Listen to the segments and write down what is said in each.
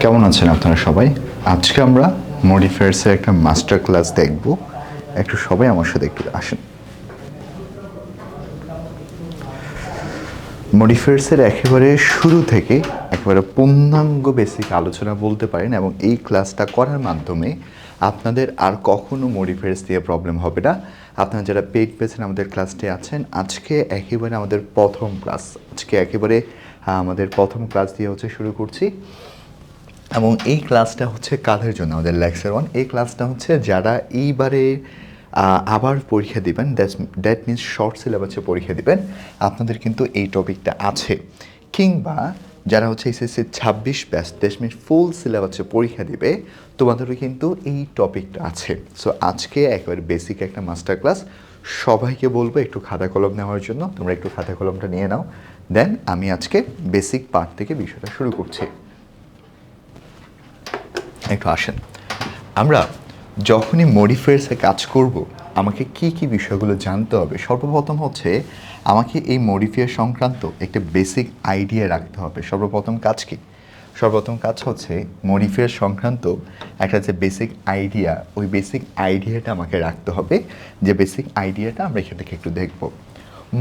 কেমন আছেন আপনারা সবাই? আজকে আমরা মডিফায়ার্সের একটা মাস্টার ক্লাস দেখব। একটু সবাই আমার সাথে একটু আসেন। মডিফায়ার্সের একেবারে শুরু থেকে একেবারে পূর্ণাঙ্গ বেসিক আলোচনা বলতে পারেন, এবং এই ক্লাসটা করার মাধ্যমে আপনাদের আর কখনো মডিফায়ার্স দিয়ে প্রবলেম হবে না। আপনারা যারা পেইড পেয়েছেন আমাদের ক্লাসটি আছেন, আজকে একেবারে আমাদের প্রথম ক্লাস, আমাদের প্রথম ক্লাস দিয়ে শুরু করছি। এবং এই ক্লাসটা হচ্ছে কাদের জন্য? আমাদের লেকচার 1। এই ক্লাসটা হচ্ছে যারা এইবারে আবার পরীক্ষা দিবেন, দ্যাট মিনস শর্ট সিলেবাসে পরীক্ষা দিবেন, আপনাদের কিন্তু এই টপিকটা আছে। কিংবা যারা এসএসসি 26 ব্যাচ, দ্যাট মিনস ফুল সিলেবাসে পরীক্ষা দিবে, তোমাদেরও কিন্তু এই টপিকটা আছে। সো আজকে একেবারে বেসিক একটা মাস্টার ক্লাস। সবাইকে বলবো একটু খাতা কলম নেওয়ার জন্য। তোমরা একটু খাতা কলমটা নিয়ে নাও। দেন আমি আজকে বেসিক পার্ট থেকে বিষয়টা শুরু করছি। একটু আসেন। আমরা যখনই মডিফায়ার্সে কাজ করব, আমাকে কি কি বিষয়গুলো জানতে হবে? সর্বপ্রথম আমাকে এই মডিফায়ার সংক্রান্ত একটা বেসিক আইডিয়া রাখতে হবে। সর্বপ্রথম কাজ কি? সর্বপ্রথম কাজ মডিফায়ার সংক্রান্ত একটা যে বেসিক আইডিয়া, ওই বেসিক আইডিয়াটা আমাকে রাখতে হবে। যে বেসিক আইডিয়াটা আমরা এখান থেকে একটু দেখব।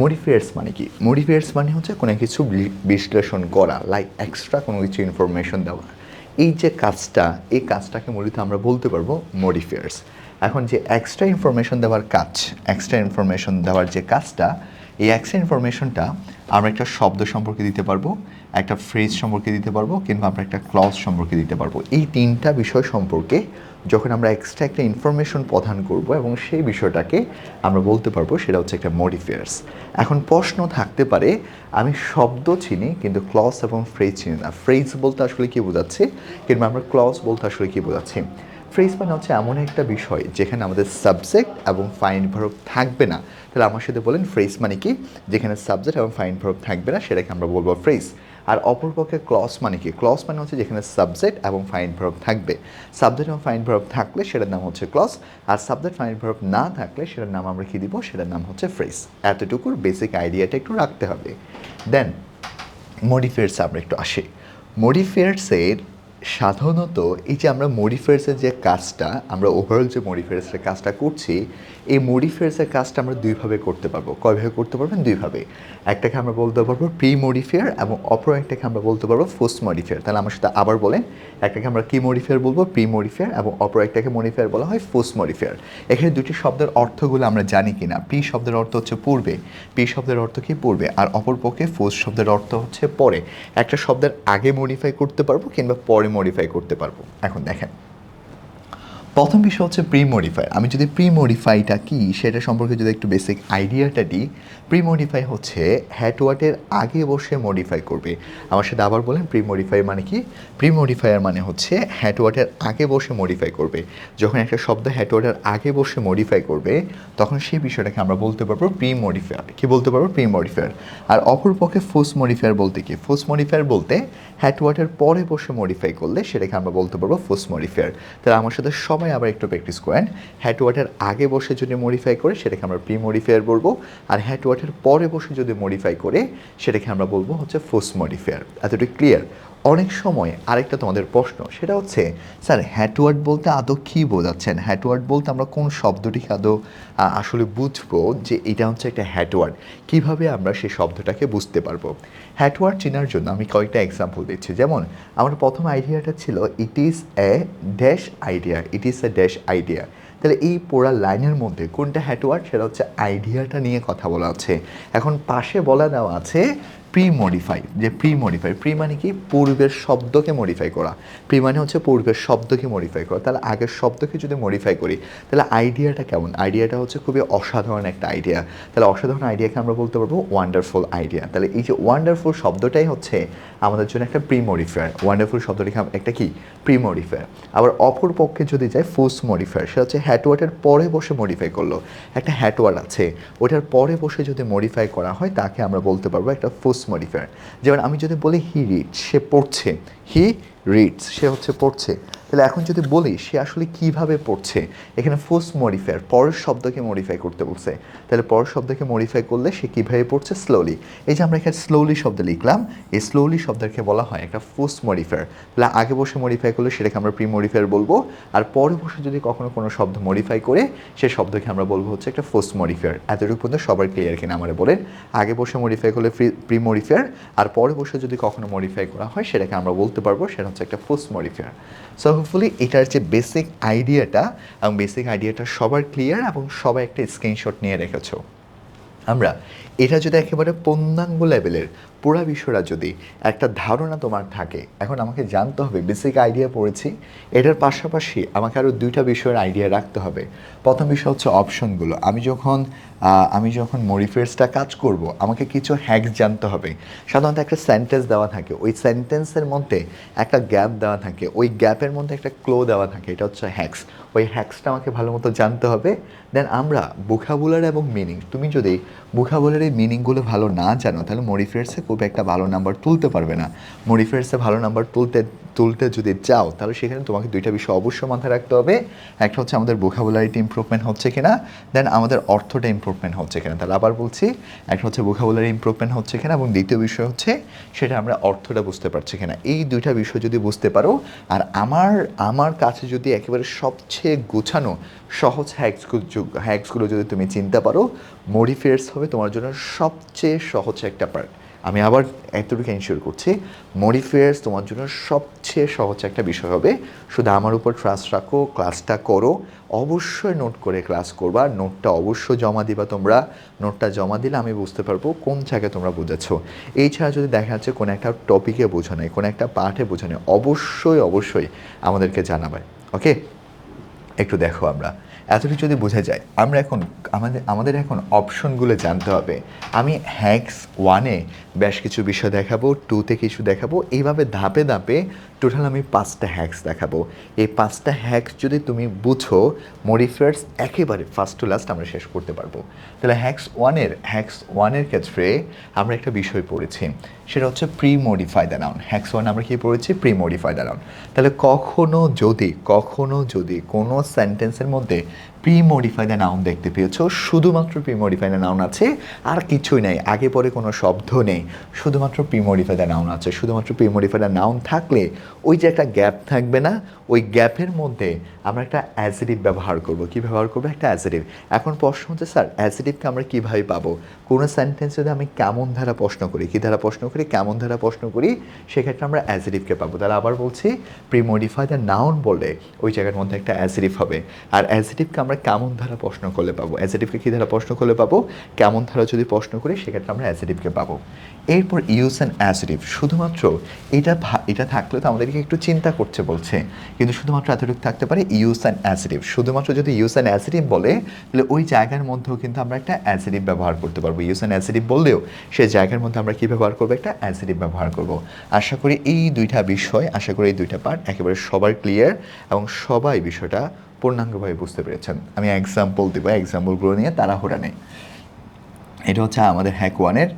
মডিফায়ার্স মানে কি? মডিফায়ার্স মানে কোনো কিছু বিশ্লেষণ করা, লাইক এক্সট্রা কোনো কিছু ইনফরমেশন দেওয়া। এই যে কাজটা, এই কাজটাকে মূলত আমরা বলতে পারবো মডিফায়ার্স। এখন যে এক্সট্রা ইনফরমেশন দেওয়ার কাজ, এক্সট্রা ইনফরমেশন দেওয়ার যে কাজটা, এই এক্সট্রা ইনফরমেশনটা আমরা একটা শব্দ সম্পর্কে দিতে পারবো, একটা ফ্রেজ সম্পর্কে দিতে পারবো, কিংবা আমরা একটা ক্লজ সম্পর্কে দিতে পারবো। এই তিনটা বিষয় সম্পর্কে যখন আমরা এক্সট্রা একটা ইনফরমেশন প্রদান করব, এবং সেই বিষয়টাকে আমরা বলতে পারবো সেটা হচ্ছে একটা মডিফায়ার্স। এখন প্রশ্ন থাকতে পারে, আমি শব্দ চিনি কিন্তু ক্লজ এবং ফ্রেজ চিনি না। ফ্রেজ বলতে আসলে কী বোঝাচ্ছে, কিংবা আমরা ক্লজ বলতে আসলে কী বোঝাচ্ছি? ফ্রেজ মানে এমন একটা বিষয় যেখানে আমাদের সাবজেক্ট এবং ফাইন ভার্ব থাকবে না। তাহলে আমার সাথে বলেন, ফ্রেজ মানে কি? যেখানে সাবজেক্ট এবং ফাইন ভার্ব থাকবে না, সেটাকে আমরা বলবো ফ্রেজ। আর অপরপক্ষে ক্লজ মানে কি? ক্লজ মানে যেখানে সাবজেক্ট এবং ফাইন ভার্ব থাকবে। সাবজেক্ট এবং ফাইন ভার্ব থাকলে সেটার নাম ক্লজ, আর সাবজেক্ট ফাইন ভার্ব না থাকলে সেটার নাম আমরা কী দিব? সেটার নাম ফ্রেজ। এতটুকুর বেসিক আইডিয়াটা একটু রাখতে হবে। দেন মডিফায়ার্সে আমরা একটু আসি। মডিফায়ার্সের সাধারণত এই যে আমরা মডিফায়ার্সের যে কাজটা, আমরা ওভারঅল যে মডিফায়ার্সের কাজটা করছি, এই মডিফায়ার্সের কাজটা আমরা দুইভাবে করতে পারবো। কয়ভাবে করতে পারবেন? দুইভাবে। একটাকে আমরা বলতে পারবো প্রি মডিফায়ার, এবং অপর একটাকে আমরা বলতে পারবো পোস্ট মডিফায়ার। তাহলে আমার সাথে আবার বলেন, একটাকে আমরা কি মডিফায়ার বলবো? প্রি মডিফায়ার, এবং অপর একটাকে মডিফায়ার বলা হয় পোস্ট মডিফায়ার। এখানে দুটি শব্দের অর্থগুলো আমরা জানি কিনা? প্রি শব্দের অর্থ পূর্বে, প্রি শব্দের অর্থ কি? পূর্বে। আর অপরপক্ষে পোস্ট শব্দের অর্থ পরে। একটা শব্দের আগে মডিফাই করতে পারবো কিংবা পরে মডিফাই করতে পারবো। এখন দেখেন, প্রথম বিষয় প্রি মডিফাই। আমি যদি প্রি মডিফাইটা কি সেটা সম্পর্কে যদি একটু বেসিক আইডিয়াটা দিই, প্রি মডিফাই হ্যাটওয়ার্ডের আগে বসে মডিফাই করবে। আমার সাথে আবার বলেন, প্রি মডিফাই মানে কি? প্রি মডিফায়ার মানে হ্যাটওয়ার্ডের আগে বসে মডিফাই করবে। যখন একটা শব্দ হ্যাটওয়ার্ডের আগে বসে মডিফাই করবে, তখন সেই বিষয়টাকে আমরা বলতে পারবো প্রি মডিফায়ার। কি বলতে পারবো? Pre modifier. আর অপরপক্ষে পোস্ট মডিফায়ার বলতে কি? পোস্ট মডিফায়ার বলতে হ্যাটওয়ার্ডের পরে বসে মডিফাই করলে সেটাকে আমরা বলতে পারবো পোস্ট মডিফায়ার। তাহলে আমার সাথে সবাই আবার একটু প্র্যাকটিস করেন। হ্যাটওয়ার্ডের আগে বসে যদি মডিফাই করে সেটাকে আমরা প্রি মডিফায়ার বলবো, আর হ্যাটওয়ার্ডের পরে বসে যদি মডিফাই করে সেটাকে আমরা বলবো পোস্ট মডিফায়ার। এতটুকু ক্লিয়ার? অনেক সময় আরেকটা তোমাদের প্রশ্ন, সেটা স্যার হ্যাটওয়ার্ড বলতে আদৌ কী বোঝাচ্ছেন? হ্যাটওয়ার্ড বলতে আমরা কোন শব্দটিকে আদৌ আসলে বুঝবো যে এটা একটা হ্যাটওয়ার্ড? কীভাবে আমরা সেই শব্দটাকে বুঝতে পারবো? হ্যাটওয়ার্ড চেনার জন্য আমি কয়েকটা এক্সাম্পল দিচ্ছি। যেমন আমার প্রথম আইডিয়াটা ছিল it is a dash idea, it is a dash idea. তাহলে এই পুরা লাইনের মধ্যে কোনটা হ্যাটওয়ার্ড? সেটা আইডিয়াটা নিয়ে কথা বলা আছে। এখন পাশে বলা দেওয়া আছে প্রি মডিফাই। যে প্রি মডিফাই, প্রি মানে কি? পূর্বের শব্দকে মডিফাই করা। প্রি মানে পূর্বের শব্দকে মডিফাই করা। তাহলে আগের শব্দকে যদি মডিফাই করি, তাহলে আইডিয়াটা কেমন? আইডিয়াটা খুবই অসাধারণ একটা আইডিয়া। তাহলে অসাধারণ আইডিয়াকে আমরা বলতে পারবো ওয়ান্ডারফুল আইডিয়া। তাহলে এই যে ওয়ান্ডারফুল শব্দটাই আমাদের জন্য একটা প্রি মডিফায়ার। ওয়ান্ডারফুল শব্দটি একটা কি? Pre modifier. আবার অপর পক্ষে যদি যায় পোস্ট মডিফায়ার, সেটা হ্যাটওয়ার্ডের পরে বসে মডিফাই করলো। একটা হ্যাটওয়ার্ড আছে, ওটার পরে বসে যদি মডিফাই করা হয় তাকে আমরা বলতে পারবো একটা পোস্ট মডিফায়ার। যেমন আমি যদি বলি হি রিডস, সে পড়ছে। হি রিডস, সে পড়ছে। তাহলে এখন যদি বলি সে আসলে কিভাবে পড়ছে, এখানে ফার্স্ট মডিফায়ার পরের শব্দকে মডিফাই করতে বলছে, তাহলে পরের শব্দকে মডিফাই করলে সে কীভাবে পড়ছে, স্লোলি। এই যে আমরা এখানে স্লোলি শব্দ লিখলাম, এই স্লোলি শব্দকে বলা হয় একটা ফার্স্ট মডিফায়ার। তাহলে আগে বসে মডিফাই করলে সেটাকে আমরা প্রি মডিফায়ার বলবো, আর পরে বসে যদি কখনো কোনো শব্দ মডিফাই করে সে শব্দকে আমরা বলবো হচ্ছে একটা ফার্স্ট মডিফায়ার। এতটুকু পর্যন্ত সবার ক্লিয়ার কিনা আমার বলেন? আগে বসে মডিফাই করলে প্রি মডিফায়ার, আর পরে বসে যদি কখনো মডিফাই করা হয় সেটাকে আমরা বলতে পারবো সেটা হচ্ছে একটা ফার্স্ট মডিফায়ার। সো হোপফুলি এটার যে বেসিক আইডিয়াটা এবং বেসিক আইডিয়াটা সবার ক্লিয়ার এবং সবাই একটা স্ক্রিনশট নিয়ে রেখেছো। আমরা এটা যদি একেবারে পূর্ণাঙ্গ লেভেলের পুরা বিষয়টা যদি একটা ধারণা তোমার থাকে, এখন আমাকে জানতে হবে বেসিক আইডিয়া পড়েছি, এটার পাশাপাশি আমাকে আরও দুইটা বিষয়ের আইডিয়া রাখতে হবে। প্রথম বিষয় হচ্ছে অপশনগুলো। আমি যখন মডিফায়ার্সটা কাজ করব আমাকে কিছু হ্যাকস জানতে হবে। সাধারণত একটা সেন্টেন্স দেওয়া থাকে, ওই সেন্টেন্সের মধ্যে একটা গ্যাপ দেওয়া থাকে, ওই গ্যাপের মধ্যে একটা ক্লো দেওয়া থাকে, এটা হচ্ছে হ্যাকস। ওই হ্যাকসটা আমাকে ভালো মতো জানতে হবে। দেন আমরা ভোকাবুলারি এবং মিনিং, তুমি যদি ভোকাবুলারি মিনিংগুলো ভালো না জানো তাহলে মডিফায়ার্সে খুব একটা ভালো নাম্বার তুলতে পারবে না। মডিফায়ার্সে ভালো নাম্বার তুলতে যদি চাও তাহলে সেখানে তোমাকে দুইটা বিষয় অবশ্যই মাথায় রাখতে হবে। একটা হচ্ছে আমাদের ভোকাবুলারিটি ইমপ্রুভমেন্ট হচ্ছে কিনা, দেন আমাদের অর্থটা ইমপ্রুভমেন্ট হচ্ছে কিনা। তাহলে আবার বলছি, একটা হচ্ছে ভোকাবুলারি ইমপ্রুভমেন্ট হচ্ছে কিনা, এবং দ্বিতীয় বিষয় হচ্ছে সেটা আমরা অর্থটা বুঝতে পারছি কিনা। এই দুইটা বিষয় যদি বুঝতে পারো, আর আমার কাছে যদি একেবারে সবচেয়ে গোছানো সহজ হ্যাকসগুলো যদি তুমি চিনতে পারো, মডিফায়ার্স হবে তোমার জন্য সবচেয়ে সহজ একটা পার্ট। আমি আবার এতটুকু এনশিওর করছি, মডিফায়ার্স তোমার জন্য সবচেয়ে সহজ একটা বিষয় হবে। শুধু আমার উপর ট্রাস্ট রাখো, ক্লাসটা করো, অবশ্যই নোট করে ক্লাস করবা, নোটটা অবশ্যই জমা দিবা। তোমরা নোটটা জমা দিলে আমি বুঝতে পারবো কোন জায়গায় তোমরা বুঝেছো। এই ছাড়া যদি দেখা যাচ্ছে কোনো একটা টপিকে বোঝা নেই, কোনো একটা পাঠে বোঝা নেই, অবশ্যই আমাদেরকে জানাবে। ওকে, একটু দেখো, আমরা এতটুকু যদি বোঝা যায়, আমরা এখন আমাদের এখন অপশনগুলো জানতে হবে। আমি হ্যাক্স 1-এ বেশ কিছু বিষয় দেখাবো, 2-তে কিছু দেখাবো, এইভাবে ধাপে ধাপে টোটাল আমি 5টা হ্যাক্স দেখাবো। এই 5টা হ্যাক্স যদি তুমি বুঝো, মডিফায়ার্স একেবারে ফার্স্ট টু লাস্ট আমরা শেষ করতে পারবো। তাহলে হ্যাক্স ওয়ানের ক্ষেত্রে আমরা একটা বিষয় পড়েছি, সেটা হচ্ছে pre modify the noun. Hacks 1 আমরা কি পড়েছি? Pre modify the noun. তাহলে কখনো যদি কোনো সেন্টেন্সের মধ্যে প্রি মডিফাই দ্য নাউন দেখতে পেয়েছো, শুধুমাত্র প্রি মডিফাই দ্য নাউন আছে, আর কিছুই নেই, আগে পরে কোনো শব্দ নেই, শুধুমাত্র প্রি মডিফাই দ্য নাউন আছে। শুধুমাত্র প্রি মডিফাই দ্য নাউন থাকলে ওই যে একটা গ্যাপ থাকবে না, ওই গ্যাপের মধ্যে আমরা একটা অ্যাজেটিভ ব্যবহার করব। কী ব্যবহার করবো? একটা অ্যাজেটিভ। এখন প্রশ্ন হচ্ছে, স্যার অ্যাজেটিভকে আমরা কীভাবে পাবো? কোনো সেন্টেন্সে যদি আমি কেমন ধারা প্রশ্ন করি, কী ধারা প্রশ্ন করি, কেমন ধারা প্রশ্ন করি, সেক্ষেত্রে আমরা অ্যাজেটিভকে পাবো। তাহলে আবার বলছি, প্রি মডিফাই দ্য নাউন বললে ওই জায়গার মধ্যে একটা অ্যাজেটিভ হবে। আর অ্যাজেটিভকে আমরা কেমন ধারা প্রশ্ন করলে পাবো? অ্যাজেটিভকে কী ধারা প্রশ্ন করলে পাবো? কেমন ধারা যদি প্রশ্ন করি সেক্ষেত্রে আমরা অ্যাজেটিভকে পাবো। এরপর ইউজ অ্যান্ড অ্যাজেটিভ, শুধুমাত্র এটা থাকলে তো আমাদেরকে একটু চিন্তা করতে বলছে, কিন্তু শুধুমাত্র এতটুকু থাকতে পারে ইউজ অ্যান্ড অ্যাজেটিভ। শুধুমাত্র যদি ইউজ অ্যান্ড অ্যাজেটিভ বলে তাহলে ওই জায়গার মধ্যেও কিন্তু আমরা একটা অ্যাজেটিভ ব্যবহার করতে পারবো। ইউজ অ্যান্ড অ্যাজেটিভ বললেও সেই জায়গার মধ্যে আমরা কী ব্যবহার করবো? একটা অ্যাজেটিভ ব্যবহার করবো। আশা করি এই দুইটা পার্ট একেবারে সবার ক্লিয়ার এবং সবাই বিষয়টা পূর্ণাঙ্গভাবে বুঝতে পেরেছেন। আমি এক্সাম্পল দেবো, এক্সাম্পলগুলো নিয়ে তাড়াহুড়া নেই। এটা হচ্ছে আমাদের হ্যাক 1-এর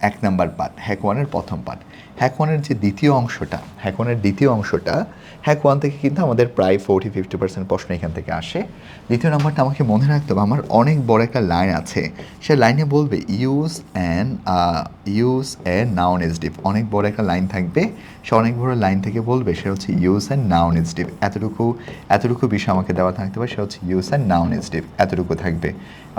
1 নাম্বার পার্ট, হ্যাক 1-এর প্রথম পার্ট। হ্যাক 1-এর যে দ্বিতীয় অংশটা, হ্যাক 1 থেকে কিন্তু আমাদের প্রায় 40-50% প্রশ্ন এখান থেকে আসে। দ্বিতীয় নাম্বারটা আমাকে মনে রাখতে হবে, আমার অনেক বড় একটা লাইন আছে, সে লাইনে বলবে ইউজ এ নাউন এজডিভ। অনেক বড় একটা লাইন থাকবে, সে অনেক বড় লাইন থেকে বলবে সে হচ্ছে ইউজ অ্যান্ড নাউন এজডিভ। এতটুকু বিষয় আমাকে দেওয়া থাকতে পারে, সে হচ্ছে ইউজ অ্যান্ড নাউন এজডিভ, এতটুকু থাকবে।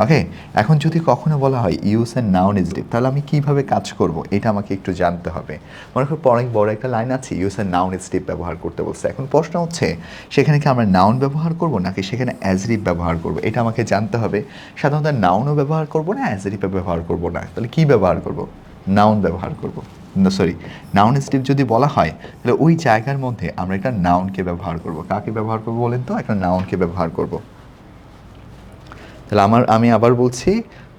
ওকে, এখন যদি কখনো বলা হয় ইউজ অ্যান্ড নাউন এজডিভ, তাহলে আমি কীভাবে কাজ করব এটা আমাকে একটু জানতে হবে। মনে করো অনেক বড় একটা লাইন আছে, ইউজ অ্যান্ড নাউন এজডিভ ব্যবহার করতে বলছে। এখন প্রশ্ন হচ্ছে সেখানে কি আমরা নাউন ব্যবহার করব নাকি সেখানে অ্যাজেটিভ ব্যবহার করব, এটা আমাকে জানতে হবে। সাধারণত নাউনও ব্যবহার করব না, অ্যাজেটিভও ব্যবহার করব না, তাহলে কী ব্যবহার করব? নাউন ব্যবহার করব। নাউন এজটিভ যদি বলা হয় তাহলে ওই জায়গার মধ্যে আমরা একটা নাউনকে ব্যবহার করব। কাকে ব্যবহার করব বলেন তো? একটা নাউনকে ব্যবহার করব। তাহলে আমি আবার বলছি,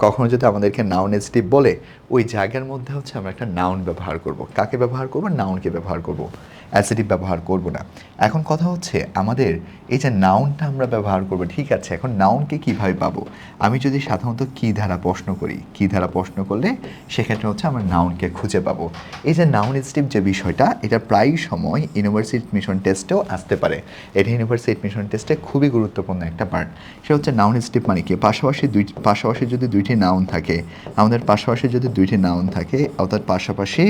কখনো যদি আমাদেরকে নাউন এডজেক্টিভ বলে ওই জায়গার মধ্যে হচ্ছে আমরা একটা নাউন ব্যবহার করব। কাকে ব্যবহার করব? নাউনকে ব্যবহার করব, অ্যাডজেক্টিভ ব্যবহার করব না। এখন কথা হচ্ছে আমাদের এই যে নাউনটা আমরা ব্যবহার করব, ঠিক আছে, এখন নাউনকে কীভাবে পাবো? আমি যদি সাধারণত কী ধারা প্রশ্ন করি, কী ধারা প্রশ্ন করলে সেক্ষেত্রে হচ্ছে আমরা নাউনকে খুঁজে পাবো। এই যে নাউন এডজেক্টিভ যে বিষয়টা, এটা প্রায় সময় ইউনিভার্সিটি এডমিশন টেস্টেও আসতে পারে। এটা ইউনিভার্সিটি এডমিশন টেস্টে খুবই গুরুত্বপূর্ণ একটা পার্ট। সেটা হচ্ছে নাউন এডজেক্টিভ মানে কি? পাশাপাশি যদি দুইটি নাউন থাকে, আমাদের পাশাপাশি যদি দুইটি নাউন থাকে, অর্থাৎ পাশাপাশি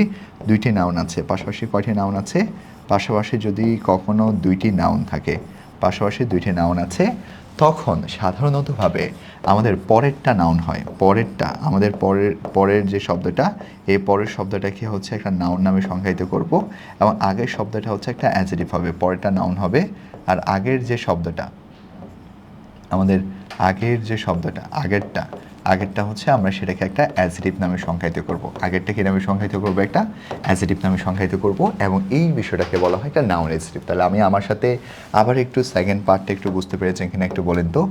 দুইটি নাউন আছে, পাশাপাশি কয়টি নাউন আছে? পাশাপাশি যদি কখনো দুইটি নাউন থাকে, পাশাপাশি দুইটি নাউন আছে, তখন সাধারণতভাবে আমাদের পরেরটা নাউন হয়। পরেরটা আমাদের পরের যে শব্দটা, এই পরের শব্দটাকে হচ্ছে একটা নাউন নামে সংজ্ঞায়িত করব, এবং আগের শব্দটা হচ্ছে একটা অ্যাডজেক্টিভ হবে, পরেরটা নাউন হবে। আর আগের যে শব্দটা, আমাদের আগের যে শব্দটা, আগেরটা হচ্ছে আমরা সেটাকে একটা অ্যাডজেক্টিভ নামে সংজ্ঞায়িত করব। আগেরটা কি নামে সংজ্ঞায়িত করব? একটা অ্যাডজেক্টিভ নামে সংজ্ঞায়িত করব, এবং এই বিষয়টাকে বলা হয় একটা নাউন অ্যাডজেক্টিভ। তাহলে আমি আমার সাথে আবার একটু সেকেন্ড পার্টটা একটু বুঝতে পেরেছেন কিনা একটু বলেন তো।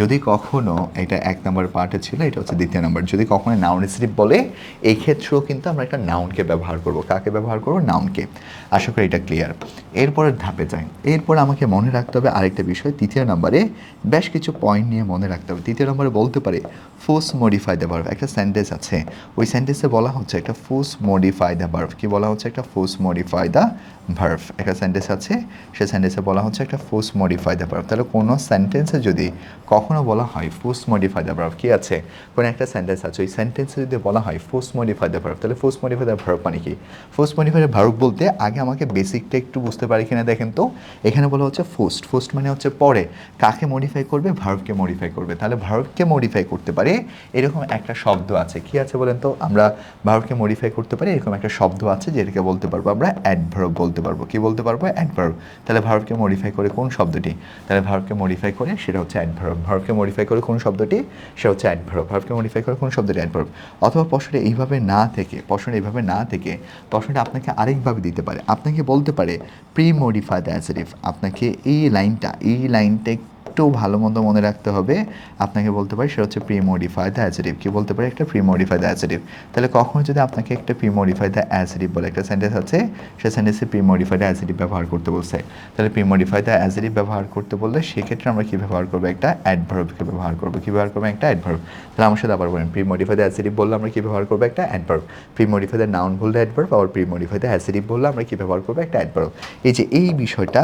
যদি কখনো এটা 1 নম্বর পার্টে ছিল, এটা হচ্ছে 2য় নম্বর, যদি কখনো নাউন অ্যাডজেক্টিভ বলে এই ক্ষেত্রেও কিন্তু আমরা একটা নাউনকে ব্যবহার করব। কাকে ব্যবহার করব? নাউনকে। আশা করি এটা ক্লিয়ার। এরপরের ধাপে যাই। এরপর আমাকে মনে রাখতে হবে আরেকটা বিষয়, 3য় নম্বরে বেশ কিছু পয়েন্ট নিয়ে মনে রাখতে হবে। 3য় নম্বরে বলতে পারে ফোর্স মডিফাই দ্য ভার্ব। একটা সেন্টেন্স আছে, ওই সেন্টেন্সে বলা হচ্ছে একটা ফোর্স মডিফাই দ্য ভার্ব। কি বলা হচ্ছে? একটা ফোর্স মডিফাই দ্য ভার্ব। একটা সেন্টেন্স আছে, সেই সেন্টেন্সে বলা হচ্ছে একটা ফোর্স মডিফাই দ্য ভার্ব। তাহলে কোনো সেন্টেন্সে যদি কখনো বলা হয় ফোর্স মডিফাই দ্য ভার্ব, কি আছে? কোনো একটা সেন্টেন্স আছে, ওই সেন্টেন্সে যদি বলা হয় ফোর্স মডিফাই দ্য ভার্ব, তাহলে ফোর্স মডিফাই দ্য ভার্ব মানে কি? ফোর্স মডিফাই দ্য ভার্ব বলতে আগে আমাকে বেসিকটা একটু বুঝতে পারি কিনা দেখেন তো। এখানে বলা হচ্ছে ফোর্সড মানে হচ্ছে পরে। কাকে মডিফাই করবে? ভার্বকে মডিফাই করবে। তাহলে ভার্বকে মডিফাই করতে পারে এরকম একটা শব্দ আছে। কি আছে বলেন তো? আমরা ভার্বকে মডিফাই করতে পারি এরকম একটা শব্দ আছে, যেটাকে বলতে পারবো আমরা অ্যাডভার্ব বলতে পারবো। কি বলতে পারবো? অ্যাডভার্ব। তাহলে ভার্বকে মডিফাই করে কোন শব্দটি? তাহলে ভার্বকে মডিফাই করে সেটা হচ্ছে অ্যাডভার্ব। ভার্বকে মডিফাই করে কোন শব্দটি? সেটা হচ্ছে অ্যাডভার্ব। ভার্বকে মডিফাই করে কোন শব্দটি? অ্যাডভার্ব। অথবা প্রশ্নটা এইভাবে না থেকে, প্রশ্নটা আপনাকে আরেকভাবে দিতে পারে। আপনাকে বলতে পারে প্রি মডিফাই দ্য অ্যাডজেক্টিভ। আপনাকে এই লাইনটা একটু ভালো মতো মনে রাখতে হবে। আপনাকে বলতে পারে সেটা হচ্ছে প্রি মডিফাই দ্য অ্যাডজেক্টিভ। কি বলতে পারে? একটা প্রি মডিফাই দ্য অ্যাডজেক্টিভ। তাহলে কখনো যদি আপনাকে একটা প্রি মডিফাই দ্য অ্যাডজেক্টিভ বলে, একটা সেন্টেন্স আছে, সেই সেন্টেন্সে প্রি মডিফাই দ্য অ্যাডজেক্টিভ ব্যবহার করতে বলছে, তাহলে প্রি মডিফাই দ্য অ্যাডজেক্টিভ ব্যবহার করতে বললে সেক্ষেত্রে আমরা কি ব্যবহার করবো? একটা অ্যাডভার্বকে ব্যবহার করবো। কি ব্যবহার করবো? একটা অ্যাডভার্ব। তাহলে আমার সাথে আবার বলেন, প্রি মডিফাই দ্য অ্যাডজেক্টিভ বললে আমরা কি ব্যবহার করবো? একটা adverb. Pre modify the noun বললে অ্যাডভার্ব, আবার প্রি মডিফাই দ্য অ্যাডজেক্টিভ বললে আমরা কি ব্যবহার করবো? একটা অ্যাডভার্ব। এই যে এই বিষয়টা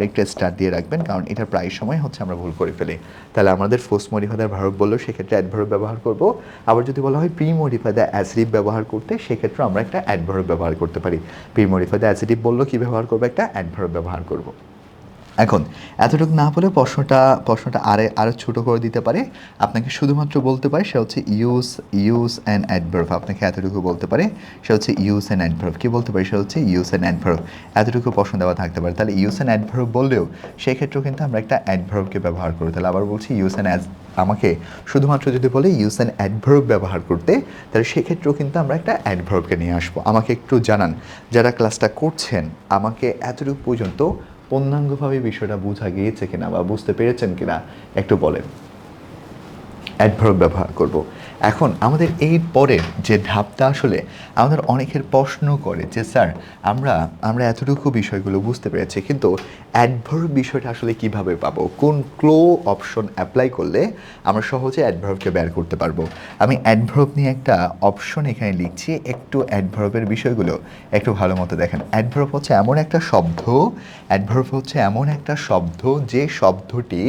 একটা স্টার দিয়ে রাখবেন, কারণ এটা প্রায় সময় হচ্ছে আমরা ভুল করে ফেলি। তাহলে আমাদের ফোর্স মডিফাই দ্য ভার্ব বললেও সেক্ষেত্রে অ্যাডভার্ব ব্যবহার করব। আবার যদি বলা হয় প্রি মডিফাই দ্য অ্যাডজেক্টিভ ব্যবহার করতে, সেক্ষেত্রে আমরা একটা অ্যাডভার্ব ব্যবহার করতে পারি। প্রি মডিফাই দ্য অ্যাডজেক্টিভ বললেও কি ব্যবহার করবো? একটা অ্যাডভার্ব ব্যবহার করব। এখন এতটুকু না বলে প্রশ্নটা আরও ছোটো করে দিতে পারে। আপনাকে শুধুমাত্র বলতে পারে সে হচ্ছে ইউজ অ্যান্ড অ্যাডভার্ব। আপনাকে এতটুকু বলতে পারে সে হচ্ছে ইউজ অ্যান্ড অ্যাডভার্ব। কি বলতে পারে? সে হচ্ছে ইউজ অ্যান্ড অ্যাডভার্ব। এতটুকু প্রশ্ন দেওয়া থাকতে পারে। তাহলে ইউজ অ্যান্ড অ্যাডভার্ব বললেও সেক্ষেত্রেও কিন্তু আমরা একটা অ্যাডভার্বকে ব্যবহার করব। তাহলে আবার বলছি ইউজ অ্যান্ড আমাকে শুধুমাত্র যদি বলে ইউজ অ্যান্ড অ্যাডভার্ব ব্যবহার করতে, তাহলে সেক্ষেত্রেও কিন্তু আমরা একটা অ্যাডভার্বকে নিয়ে আসবো। আমাকে একটু জানান, যারা ক্লাসটা করছেন, আমাকে এতটুকু পর্যন্ত পূর্ণাঙ্গভাবে বিষয়টা বোঝা গিয়েছে কিনা বা বুঝতে পেরেছেন কিনা একটু বলেন। অ্যাডভার্ব ব্যবহার করব। এখন আমাদের এই পরের যে ধাপটা, আসলে আমাদের অনেকের প্রশ্ন করে যে স্যার আমরা এতটুকু বিষয়গুলো বুঝতে পেরেছি, কিন্তু অ্যাডভার্ব বিষয়টা আসলে কিভাবে পাবো? কোন ক্লো অপশন অ্যাপ্লাই করলে আমরা সহজে অ্যাডভার্বকে বের করতে পারবো? আমি অ্যাডভার্ব নিয়ে একটা অপশন এখানে লিখছি, একটু অ্যাডভার্বের বিষয়গুলো একটু ভালো মতো দেখেন। অ্যাডভার্ব হচ্ছে এমন একটা শব্দ যে শব্দটি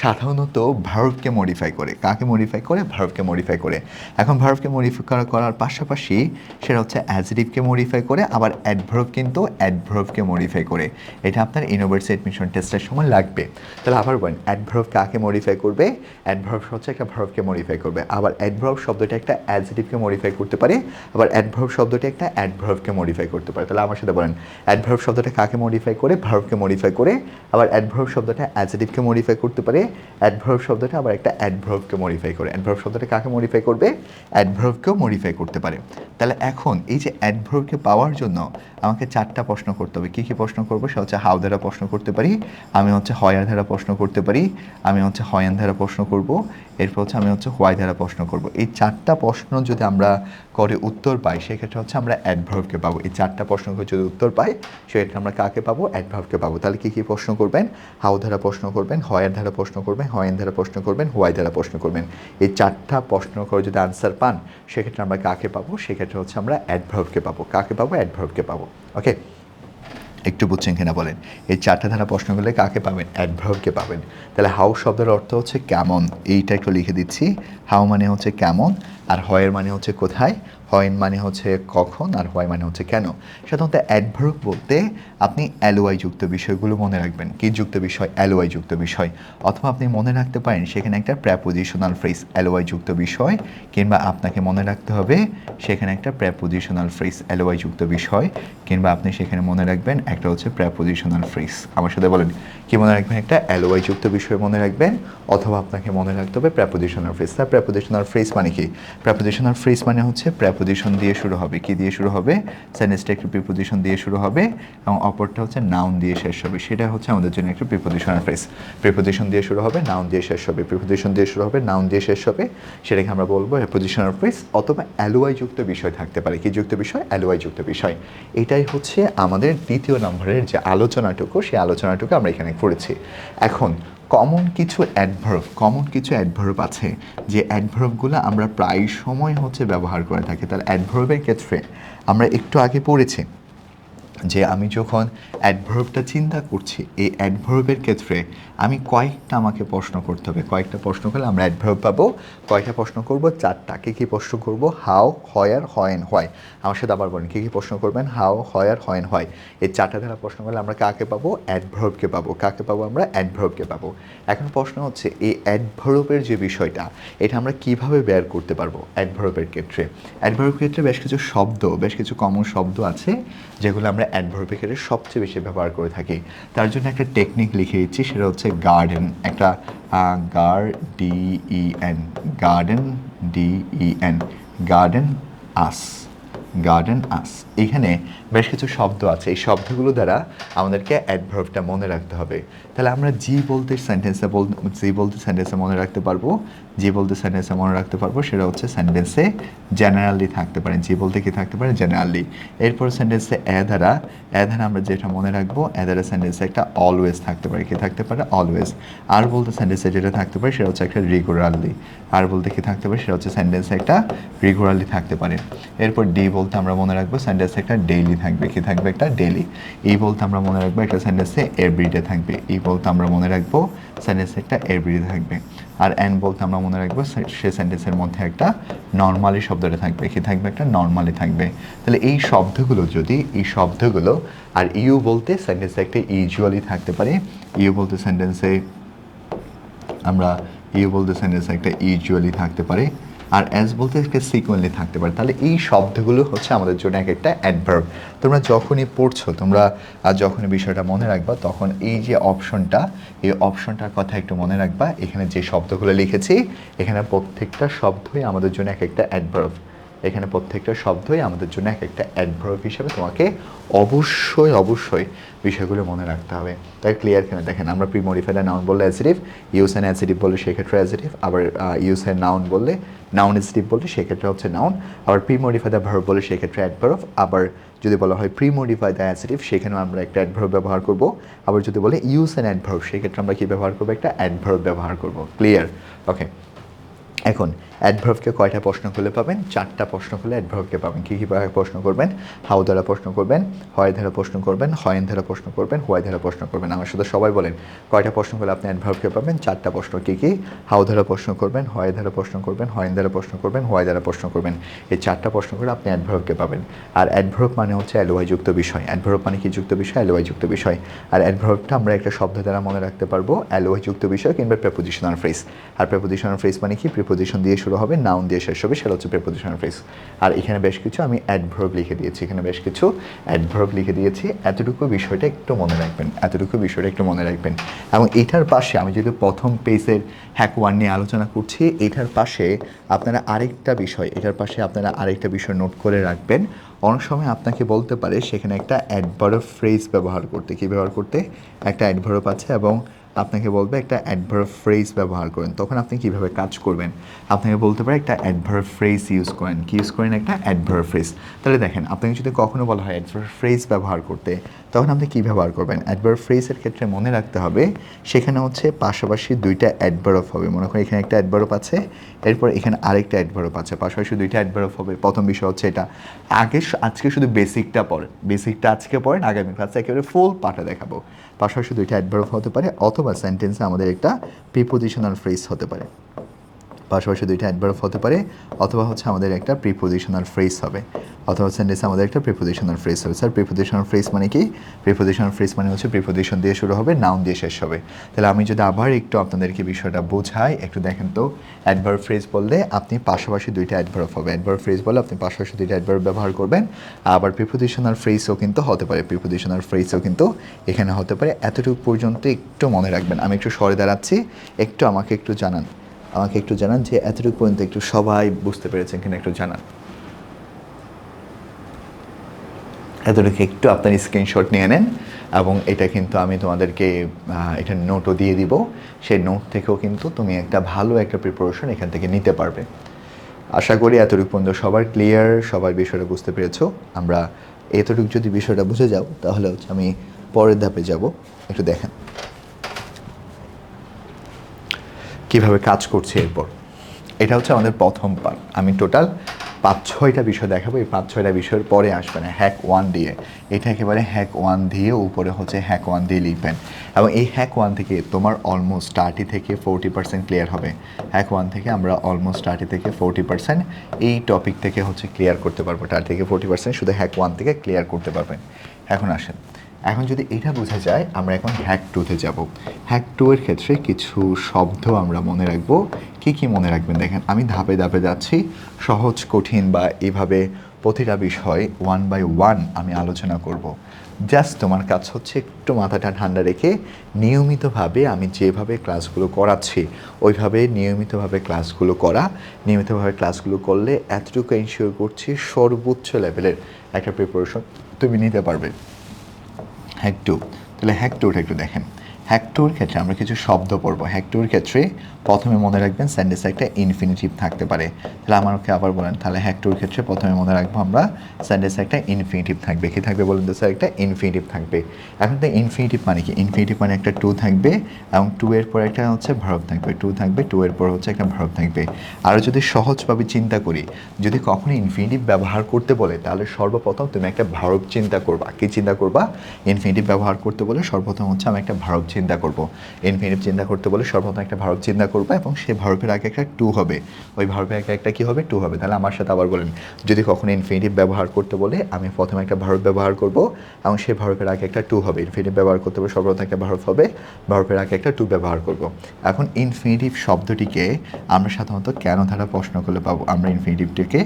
সাধারণত ভার্বকে মডিফাই করে। কাকে মডিফাই করে? ভার্বকে মডিফাই করে। এখন ভার্বকে মডিফাই করার পাশাপাশি সেটা হচ্ছে অ্যাডজেক্টিভকে মডিফাই করে, আবার অ্যাডভার্ব কিন্তু অ্যাডভার্বকে মডিফাই করে। এটা আপনার ইউনিভার্সিটি এডমিশন টেস্টের সময় লাগবে। তাহলে আবার বলেন, অ্যাডভার্ব কাকে মডিফাই করবে? অ্যাডভার্ব হচ্ছে একটা ভার্বকে মডিফাই করবে। আবার অ্যাডভার্ব শব্দটা একটা অ্যাডজেক্টিভকে মডিফাই করতে পারে, আবার অ্যাডভার্ব শব্দটি একটা অ্যাডভার্বকে মডিফাই করতে পারে। তাহলে আমার সাথে বলেন, অ্যাডভার্ব শব্দটা কাকে মডিফাই করে? ভার্বকে মডিফাই করে। আবার অ্যাডভার্ব শব্দটা অ্যাডজেক্টিভকে মডিফাই করতে পারে, অ্যাডভার্ব শব্দটা আবার একটা অ্যাডভার্বকে মডিফাই মডিফাই করে। অ্যাডভার্ব শব্দটা কাকে মডিফাই করবে? অ্যাডভার্বকেও মডিফাই করতে পারে। তাহলে এখন এই যে অ্যাডভার্বকে পাওয়ার জন্য আমাকে 4টা প্রশ্ন করতে হবে। কী কী প্রশ্ন করবো? সে হচ্ছে হাউ দ্বারা প্রশ্ন করতে পারি, আমি হচ্ছে হয়ার দ্বারা প্রশ্ন করতে পারি, আমি হচ্ছে হয়ান দ্বারা প্রশ্ন করব, এরপর হচ্ছে আমি হচ্ছে হোয়াই দ্বারা প্রশ্ন করব। এই 4টা প্রশ্ন যদি আমরা করে উত্তর পাই সেক্ষেত্রে হচ্ছে আমরা অ্যাডভার্বকে পাবো। এই 4টা প্রশ্ন করে যদি উত্তর পাই সেক্ষেত্রে আমরা কাকে পাবো? অ্যাডভার্বকে পাবো। তাহলে কী কী প্রশ্ন করবেন? হাউ দ্বারা প্রশ্ন করবেন, হয়ার দ্বারা প্রশ্ন করবেন, হয়ান দ্বারা প্রশ্ন করবেন, হোয়াই দ্বারা প্রশ্ন করবেন। এই 4টা প্রশ্ন করে যদি আনসার পান সেক্ষেত্রে আমরা কাকে পাবো? সেক্ষেত্রে হচ্ছে আমরা অ্যাডভার্বকে পাবো। কাকে পাবো? অ্যাডভার্বকে পাবো। ওকে, একটু বুঝছেন কিনা বলেন? এই 4টা ধারা প্রশ্ন করলে কাকে পাবেন? অ্যাডভার্বকে পাবেন। তাহলে হাউ শব্দের অর্থ হচ্ছে কেমন, এইটা একটু লিখে দিচ্ছি। হাউ মানে হচ্ছে কেমন, আর হয়ের মানে হচ্ছে কোথায়, হয়েন মানে হচ্ছে কখন, আর হোয়াই মানে হচ্ছে কেন। সাধারণত অ্যাডভার্ব বলতে আপনি এলওয়াই যুক্ত বিষয়গুলো মনে রাখবেন। কি যুক্ত বিষয়? এলওয়াই যুক্ত বিষয়। অথবা আপনি মনে রাখতে পারেন সেখানে একটা প্রেপোজিশনাল ফ্রেজ, এলওয়াই যুক্ত বিষয়, কিংবা আপনাকে মনে রাখতে হবে সেখানে একটা প্রেপোজিশনাল ফ্রেজ, এলওয়াই যুক্ত বিষয়, কিংবা আপনি সেখানে মনে রাখবেন একটা হচ্ছে প্রেপোজিশনাল ফ্রেজ। আমার সাথে বলেন, কি মনে রাখবেন? একটা এলওয়াই যুক্ত বিষয় মনে রাখবেন, অথবা আপনাকে মনে রাখতে হবে প্রেপোজিশনাল ফ্রেজ। তার প্রেপোজিশনাল ফ্রেজ মানে কি? প্রেপোজিশনাল ফ্রেজ মানে হচ্ছে প্রেপোজিশন দিয়ে শুরু হবে। কি দিয়ে শুরু হবে? সেন্টেন্সটা একটু প্রিপোজিশন দিয়ে শুরু হবে এবং অপরটা হচ্ছে নাউন দিয়ে শেষ হবে। সেটা হচ্ছে আমাদের জন্য একটু প্রিপোজিশনাল ফ্রেজ। প্রিপোজিশন দিয়ে শুরু হবে, নাউন দিয়ে শেষ হবে, প্রিপোজিশন দিয়ে শুরু হবে, নাউন দিয়ে শেষ হবে, সেটাকে আমরা বলবো প্রিপোজিশনাল ফ্রেজ। অথবা এলওয়াই যুক্ত বিষয় থাকতে পারে। কি যুক্ত বিষয়? এলওয়াই যুক্ত বিষয়। এটাই হচ্ছে আমাদের দ্বিতীয় নম্বরের যে আলোচনাটুকু, সেই আলোচনাটুকু আমরা এখানে করেছি। এখন কমন কিছু অ্যাডভার্ব আছে যে অ্যাডভার্বগুলো আমরা প্রায় সময় হচ্ছে ব্যবহার করে থাকি। তাহলে অ্যাডভার্বের ক্ষেত্রে আমরা একটু আগে পড়েছি যে আমি যখন অ্যাডভার্বটা চিন্তা করছি, এই অ্যাডভার্বের ক্ষেত্রে আমি কয়েকটা আমাকে প্রশ্ন করতে হবে। কয়েকটা প্রশ্ন করলে আমরা অ্যাডভার্ব পাবো। কয়েকটা প্রশ্ন করব? 4টা। কী প্রশ্ন করব? হাউ, হয়ার, হয়েন, হোয়াই। আমার সাথে আবার বলেন, কী প্রশ্ন করবেন? হাউ, হয়ার, হয়েন, হোয়াই। এই 4টা ধারা প্রশ্ন করলে আমরা কাকে পাবো? অ্যাডভার্বকে পাবো। কাকে পাবো আমরা? অ্যাডভার্বকে পাবো। এখন প্রশ্ন হচ্ছে এই অ্যাডভার্বের যে বিষয়টা, এটা আমরা কিভাবে বের করতে পারবো অ্যাডভার্বের ক্ষেত্রে? অ্যাডভার্বের ক্ষেত্রে বেশ কিছু শব্দ, বেশ কিছু কমন শব্দ আছে যেগুলো আমরা অ্যাডভার্বের ক্ষেত্রে সবচেয়ে বেশি ব্যবহার করে থাকি। তার জন্য একটা টেকনিক লিখে দিচ্ছি, সেটা হচ্ছে গার্ডেন। একটা GARDEN, গার্ডেন, DEN, গার্ডেন আস, গার্ডেন আস। এখানে বেশ কিছু শব্দ আছে, এই শব্দগুলো দ্বারা আমাদেরকে অ্যাডভার্বটা মনে রাখতে হবে। তাহলে আমরা জি বলতে সেন্টেন্সে মনে রাখতে পারবো। জি বলতে সেন্টেন্সে মনে রাখতে পারবো, সেটা হচ্ছে সেন্টেন্সে জেনারেলি থাকতে পারে। জি বলতে কি থাকতে পারে? জেনারেলি। এরপর সেন্টেন্সে এ দ্বারা আমরা যেটা মনে রাখবো, এ দ্বারা সেন্টেন্সে একটা অলওয়েজ থাকতে পারে। কি থাকতে পারে? অলওয়েজ। আর বলতে সেন্টেন্সে যেটা থাকতে পারে সেটা হচ্ছে একটা রেগুলারলি। আর বলতে কি থাকতে পারে? সেটা হচ্ছে সেন্টেন্সে একটা রেগুলারলি থাকতে পারে। এরপর ডি বলতে আমরা মনে রাখবো সেন্টেন্সে একটা ডেইলি থাকবে। কি থাকবে? একটা ডেইলি। ই বলতে আমরা মনে রাখবো একটা সেন্টেন্সে এভরিডে থাকবে। ই বলতে আমরা মনে রাখবো সেন্টেন্সে একটা এভরিডে থাকবে। আর এন বলতে আমরা মনে রাখবো সে সেন্টেন্সের মধ্যে একটা নর্মালি শব্দটা থাকবে। কি থাকবে? একটা নর্মালি থাকবে। তাহলে এই শব্দগুলো আর ইউ বলতে সেন্টেন্সে একটা ইউজুয়ালি থাকতে পারে। ইউ বলতে সেন্টেন্সে একটা ইউজুয়ালি থাকতে পারে। আর অ্যাজ বলতে একটা সিকুয়েন্টলি থাকতে পারে। তাহলে এই শব্দগুলো হচ্ছে আমাদের জন্য এক একটা অ্যাডভার্ব। তোমরা যখনই পড়ছো, তোমরা যখনই বিষয়টা মনে রাখবা, তখন এই যে এই অপশনটার কথা একটু মনে রাখবা। এখানে যে শব্দগুলো লিখেছি, এখানে প্রত্যেকটা শব্দই আমাদের জন্য এক একটা অ্যাডভার্ব। এখানে প্রত্যেকটা শব্দই আমাদের জন্য এক একটা অ্যাডভার্ব হিসেবে তোমাকে অবশ্যই বিষয়গুলো মনে রাখতে হবে। তাই ক্লিয়ার কিনা দেখেন, আমরা প্রি মডিফাইড নাউন বললে অ্যাডজেক্টিভ, ইউজ অ্যান্ড অ্যাডজেক্টিভ বললে সেক্ষেত্রে অ্যাডজেক্টিভ, আবার ইউজ অ্যান্ড নাউন বললে নাউন অ্যাডজেক্টিভ বললে সেক্ষেত্রে হচ্ছে নাউন, আবার প্রি মডিফাইড ভার্ব বলে সেক্ষেত্রে অ্যাডভার্ব, আবার যদি বলা হয় প্রি মডিফাইড অ্যাডজেক্টিভ সেখানেও আমরা একটা অ্যাডভার্ব ব্যবহার করব, আবার যদি বলে ইউজ অ্যান্ড অ্যাডভার্ব সেক্ষেত্রে আমরা কি ব্যবহার করবো? একটা অ্যাডভার্ব ব্যবহার করব। ক্লিয়ার? ওকে, এখন অ্যাডভার্বকে কয়টা প্রশ্ন করলে পাবেন? 4টা প্রশ্ন করলে অ্যাডভার্বকে পাবেন। কী প্রশ্ন করবেন? হাউ দ্বারা প্রশ্ন করবেন, হয় দ্বারা প্রশ্ন করবেন, হয়েন দ্বারা প্রশ্ন করবেন, হোয়াই দ্বারা প্রশ্ন করবেন। আমার সাথে সবাই বলেন, কয়টা প্রশ্ন করলে আপনি অ্যাডভার্বকে পাবেন? 4টা প্রশ্ন। কী? হাউ দ্বারা প্রশ্ন করবেন, হয় দ্বারা প্রশ্ন করবেন, হয়েন দ্বারা প্রশ্ন করবেন, হোয়াই দ্বারা প্রশ্ন করবেন। এই 4টা প্রশ্ন করে আপনি অ্যাডভার্বকে পাবেন। আর অ্যাডভার্ব মানে হচ্ছে এলওয়াই যুক্ত বিষয়। অ্যাডভার্ব মানে কি যুক্ত বিষয়? এলওয়াই যুক্ত বিষয়। আর অ্যাডভার্বটা আমরা একটা শব্দ দ্বারা মনে রাখতে পারবো, এলওয়াই যুক্ত বিষয় কিংবা প্রেপোজিশনাল ফ্রেজ। আর প্রেপোজিশনাল ফ্রেজ মানে কি? প্রিপোজিশন দিয়ে শুরু শুরু হবে, নাউন দিয়ে শেষ হবে, সেটা হচ্ছে প্রিপোজিশনাল ফ্রেজ। আর এখানে বেশ কিছু আমি অ্যাডভার্ব লিখে দিয়েছি, এখানে বেশ কিছু অ্যাডভার্ব লিখে দিয়েছি। এতটুকু বিষয়টা একটু মনে রাখবেন, এতটুকু বিষয়টা একটু মনে রাখবেন। এবং এটার পাশে আমি যদি প্রথম পেজের হ্যাক ওয়ান নিয়ে আলোচনা করছি, এটার পাশে আপনারা আরেকটা বিষয়, এটার পাশে আপনারা আরেকটা বিষয় নোট করে রাখবেন। অনেক সময় আপনাকে বলতে পারে সেখানে একটা অ্যাডভার্ব ফ্রেজ ব্যবহার করতে, কী ব্যবহার করতে, একটা অ্যাডভার্ব আছে এবং আপনাকে বলবে একটা অ্যাডভার্ব ফ্রেজ ব্যবহার করেন, তখন আপনি কীভাবে কাজ করবেন। আপনাকে বলতে পারে একটা অ্যাডভার্ব ফ্রেজ ইউজ করেন, কী ইউজ করেন, একটা অ্যাডভার্ব ফ্রেজ। তাহলে দেখেন, আপনাকে যদি কখনো বলা হয় অ্যাডভার্ব ফ্রেজ ব্যবহার করতে, তখন আপনি কী ব্যবহার করবেন। অ্যাডভার্ব ফ্রেজের ক্ষেত্রে মনে রাখতে হবে সেখানে হচ্ছে পাশাপাশি দুইটা অ্যাডভার্ব হবে। মনে করেন এখানে একটা অ্যাডভার্ব আছে, এরপর এখানে আরেকটা অ্যাডভার্ব আছে, পাশাপাশি দুইটা অ্যাডভার্ব হবে। প্রথম বিষয় হচ্ছে এটা, আজকে শুধু বেসিকটা পড়েন, বেসিকটা আজকে পড়েন, আগামী ক্লাসে একেবারে ফুল পাঠা দেখাবো। পাশাপাশি দুইটা অ্যাডভার্ব হতে পারে, অথবা সেন্টেন্সে আমাদের একটা প্রিপোজিশনাল ফ্রেজ হতে পারে। পাশাপাশি দুইটা অ্যাডভার্ব হতে পারে, অথবা হচ্ছে আমাদের একটা প্রিপোজিশনাল ফ্রেজ হবে, অথবা সেন্টেন্সে আমাদের একটা প্রিপোজিশনাল ফ্রেজ হবে। স্যার প্রিপোজিশনাল ফ্রেজ মানে কি? প্রিপোজিশনাল ফ্রেজ মানে হচ্ছে প্রিপোজিশন দিয়ে শুরু হবে, নাউন দিয়ে শেষ হবে। তাহলে আমি যদি আবার একটু আপনাদেরকে বিষয়টা বোঝাই, একটু দেখেন তো। অ্যাডভার্ব ফ্রেজ বললে আপনি পাশাপাশি দুইটা অ্যাডভার্ব হবে, অ্যাডভার্ব ফ্রেজ বলে আপনি পাশাপাশি দুইটা অ্যাডভার্ব ব্যবহার করবেন। আবার প্রিপোজিশনাল ফ্রেজও কিন্তু হতে পারে, প্রিপোজিশনাল ফ্রেজও কিন্তু এখানে হতে পারে। এতটুকু পর্যন্ত একটু মনে রাখবেন। আমি একটু সরে দাঁড়াচ্ছি, একটু আমাকে একটু জানান, আমাকে একটু জানান যে এতটুকু পর্যন্ত একটু সবাই বুঝতে পেরেছেন কিনা, একটু জানান। এতটুকু একটু আপনার স্ক্রিনশট নিয়ে নেন, এবং এটা কিন্তু আমি তোমাদেরকে এটা নোটও দিয়ে দিব। সেই নোট থেকেও কিন্তু তুমি একটা ভালো একটা প্রিপারেশন এখান থেকে নিতে পারবে। আশা করি এতটুকু পর্যন্ত সবার ক্লিয়ার, সবার বিষয়টা বুঝতে পেরেছো। আমরা এতটুকু যদি বিষয়টা বুঝে যাও, তাহলে হচ্ছে আমি পরের ধাপে যাব। একটু দেখেন কীভাবে কাজ করছে এরপর। এটা হচ্ছে আমাদের প্রথম পার্ট। আমি টোটাল 5-6টা বিষয় দেখাবো। এই 5-6টা বিষয়ের পরে আসবে না হ্যাক ওয়ান দিয়ে, এটা একেবারে হ্যাক ওয়ান দিয়ে উপরে হচ্ছে হ্যাক ওয়ান দিয়ে লিখবেন। এবং এই হ্যাক ওয়ান থেকে তোমার অলমোস্ট 30 থেকে 40% ক্লিয়ার হবে। হ্যাক ওয়ান থেকে আমরা অলমোস্ট 30 থেকে 40% এই টপিক থেকে হচ্ছে ক্লিয়ার করতে পারবো। 30 থেকে 40% শুধু হ্যাক ওয়ান থেকে ক্লিয়ার করতে পারবেন। এখন আসেন, এখন যদি এটা বোঝা যায়, আমরা এখন হ্যাক টুতে যাব। হ্যাক টু এর ক্ষেত্রে কিছু শব্দ আমরা মনে রাখবো। কী কী মনে রাখবেন দেখেন, আমি ধাপে ধাপে যাচ্ছি, সহজ কঠিন বা এভাবে প্রতিটা বিষয় ওয়ান বাই ওয়ান আমি আলোচনা করব। জাস্ট তোমার কাজ হচ্ছে একটু মাথাটা ঠান্ডা রেখে নিয়মিতভাবে আমি যেভাবে ক্লাসগুলো করাচ্ছি ওইভাবে নিয়মিতভাবে ক্লাসগুলো করা। নিয়মিতভাবে ক্লাসগুলো করলে এতটুকু এনশিওর করছি সর্বোচ্চ লেভেলের একটা প্রিপারেশন তুমি নিতে পারবে। হ্যাক টু, তাহলে হ্যাক টুটা একটু দেখেন। হ্যাক টুর ক্ষেত্রে আমরা কিছু শব্দ পড়বো। হ্যাক টুর ক্ষেত্রে প্রথমে মনে রাখবেন সেন্টেন্সে একটা ইনফিনিটিভ থাকতে পারে। তাহলে আমাকে আবার বলেন, তাহলে হ্যাক টুর ক্ষেত্রে প্রথমে মনে রাখবো আমরা সেন্টেন্সে একটা ইনফিনিটিভ থাকবে। কী থাকবে বলেন তো স্যার? একটা ইনফিনিটিভ থাকবে। এখন তো ইনফিনিটিভ মানে কি? ইনফিনিটিভ মানে একটা টু থাকবে এবং টু এর পর একটা হচ্ছে ভার্ব থাকবে, টু থাকবে, টু এর পর হচ্ছে একটা ভার্ব থাকবে। আরও যদি সহজভাবে চিন্তা করি, যদি কখনো ইনফিনিটিভ ব্যবহার করতে বলে, তাহলে সর্বপ্রথম তুমি একটা ভার্ব চিন্তা করবা। কী চিন্তা করবা? ইনফিনিটিভ ব্যবহার করতে বলে সর্বপ্রথম হচ্ছে আমি একটা ভার্ব চিন্তা করব। ইনফিনিটিভ চিন্তা করতে বলে সর্বপ্রথম একটা ভার্ব চিন্তা করবা, এবং সেই ভার্বের আগে একটা টু হবে, ওই ভার্বের আগে একটা কী হবে? টু হবে। তাহলে আমার সাথে আবার বলেন, যদি কখনো ইনফিনিটিভ ব্যবহার করতে বলে আমি প্রথমে একটা ভার্ব ব্যবহার করব এবং সেই ভার্বের আগে একটা টু হবে। ইনফিনিটিভ ব্যবহার করতে বলে সর্বপ্রথম একটা ভার্ব হবে, ভার্বের আগে একটা টু ব্যবহার করব। এখন ইনফিনিটিভ শব্দটিকে আমরা সাধারণত কেন ধারা প্রশ্ন করলে পাবো। আমরা ইনফিনিটিভটিকে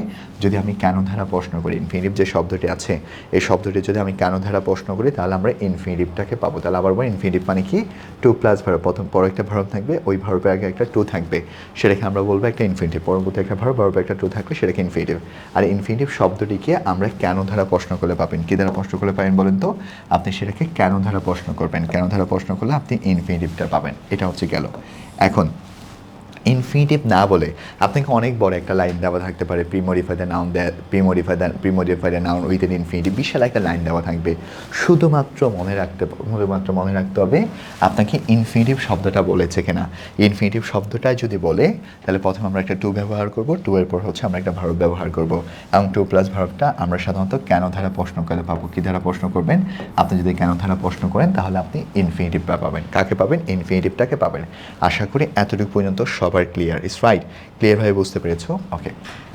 যদি আমি কেন ধারা প্রশ্ন করি, ইনফিনিটিভ যে শব্দটি আছে এই শব্দটি যদি আমি কেন ধারা প্রশ্ন করি, তাহলে আমরা ইনফিনিটিভটাকে পাবো। তাহলে আবার বলি, ইনফিনিটিভ মানে কি? টু প্লাস ভার্ব, প্রথম পরে একটা ভার্ব থাকবে, ওই ভার্বের আগে একটা টু থাকবে, সেটাকে আমরা বলবো একটা ইনফিনিটিভ। পরবর্তী একটা ভার্ব, ভার্বের একটা টু থাকবে, সেটাকে ইনফিনিটিভ। আর ইনফিনিটিভ শব্দটিকে আমরা কেন ধারা প্রশ্ন করলে পাবেন। কী দ্বারা প্রশ্ন করলে পাবেন বলেন তো? আপনি সেটাকে কেন ধারা প্রশ্ন করবেন, কেন ধারা প্রশ্ন করলে আপনি ইনফিনিটিভটা পাবেন। এটা হচ্ছে গেল। এখন ইনফিনিটিভ না বলে আপনাকে অনেক বড় একটা লাইন দেওয়া থাকতে পারে, premodify the noun, premodify the noun with an infinitive, বিশাল একটা লাইন দেওয়া থাকবে। শুধুমাত্র মনে রাখতে হবে আপনাকে ইনফিনিটিভ শব্দটা বলেছে কিনা। ইনফিনিটিভ শব্দটা যদি বলে, তাহলে প্রথমে আমরা একটা টু ব্যবহার করব, টু এর পর হচ্ছে আমরা একটা ভার্ব ব্যবহার করব, এবং টু প্লাস ভার্বটা আমরা সাধারণত কেন ধারা প্রশ্ন করলে পাবো। কী ধারা প্রশ্ন করবেন? আপনি যদি কেন ধারা প্রশ্ন করেন, তাহলে আপনি ইনফিনিটিভটা পাবেন। কাকে পাবেন? ইনফিনিটিভটাকে পাবেন। আশা করি এতটুকু পর্যন্ত সব সবার ক্লিয়ার? ইটস রাইট, ক্লিয়ারভাবে বুঝতে পেরেছো? ওকে,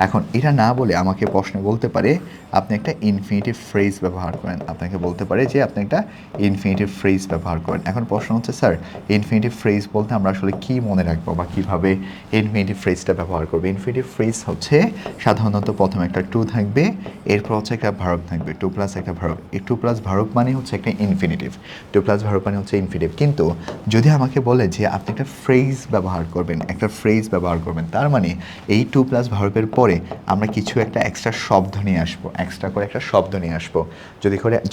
এখন এটা না বলে আমাকে প্রশ্ন বলতে পারে আপনি একটা ইনফিনিটিভ ফ্রেজ ব্যবহার করেন, আপনাকে বলতে পারে যে আপনি একটা ইনফিনিটিভ ফ্রেজ ব্যবহার করেন। এখন প্রশ্ন হচ্ছে স্যার ইনফিনিটিভ ফ্রেজ বলতে আমরা আসলে কী মনে রাখবো বা কীভাবে ইনফিনিটিভ ফ্রেজটা ব্যবহার করবো? ইনফিনিটিভ ফ্রেজ হচ্ছে সাধারণত প্রথমে একটা টু থাকবে, এরপর হচ্ছে একটা ভার্ব থাকবে, টু প্লাস একটা ভার্ব। এই টু প্লাস ভার্ব মানে হচ্ছে একটা ইনফিনিটিভ, টু প্লাস ভার্ব মানে হচ্ছে ইনফিনিটিভ। কিন্তু যদি আমাকে বলে যে আপনি একটা ফ্রেজ ব্যবহার করবেন, একটা ফ্রেজ ব্যবহার করবেন, তার মানে এই টু প্লাস ভার্বের পরে আমরা কিছু একটা এক্সট্রা শব্দ নিয়ে আসবো, এক্সট্রা করে একটা শব্দ নিয়ে আসবো।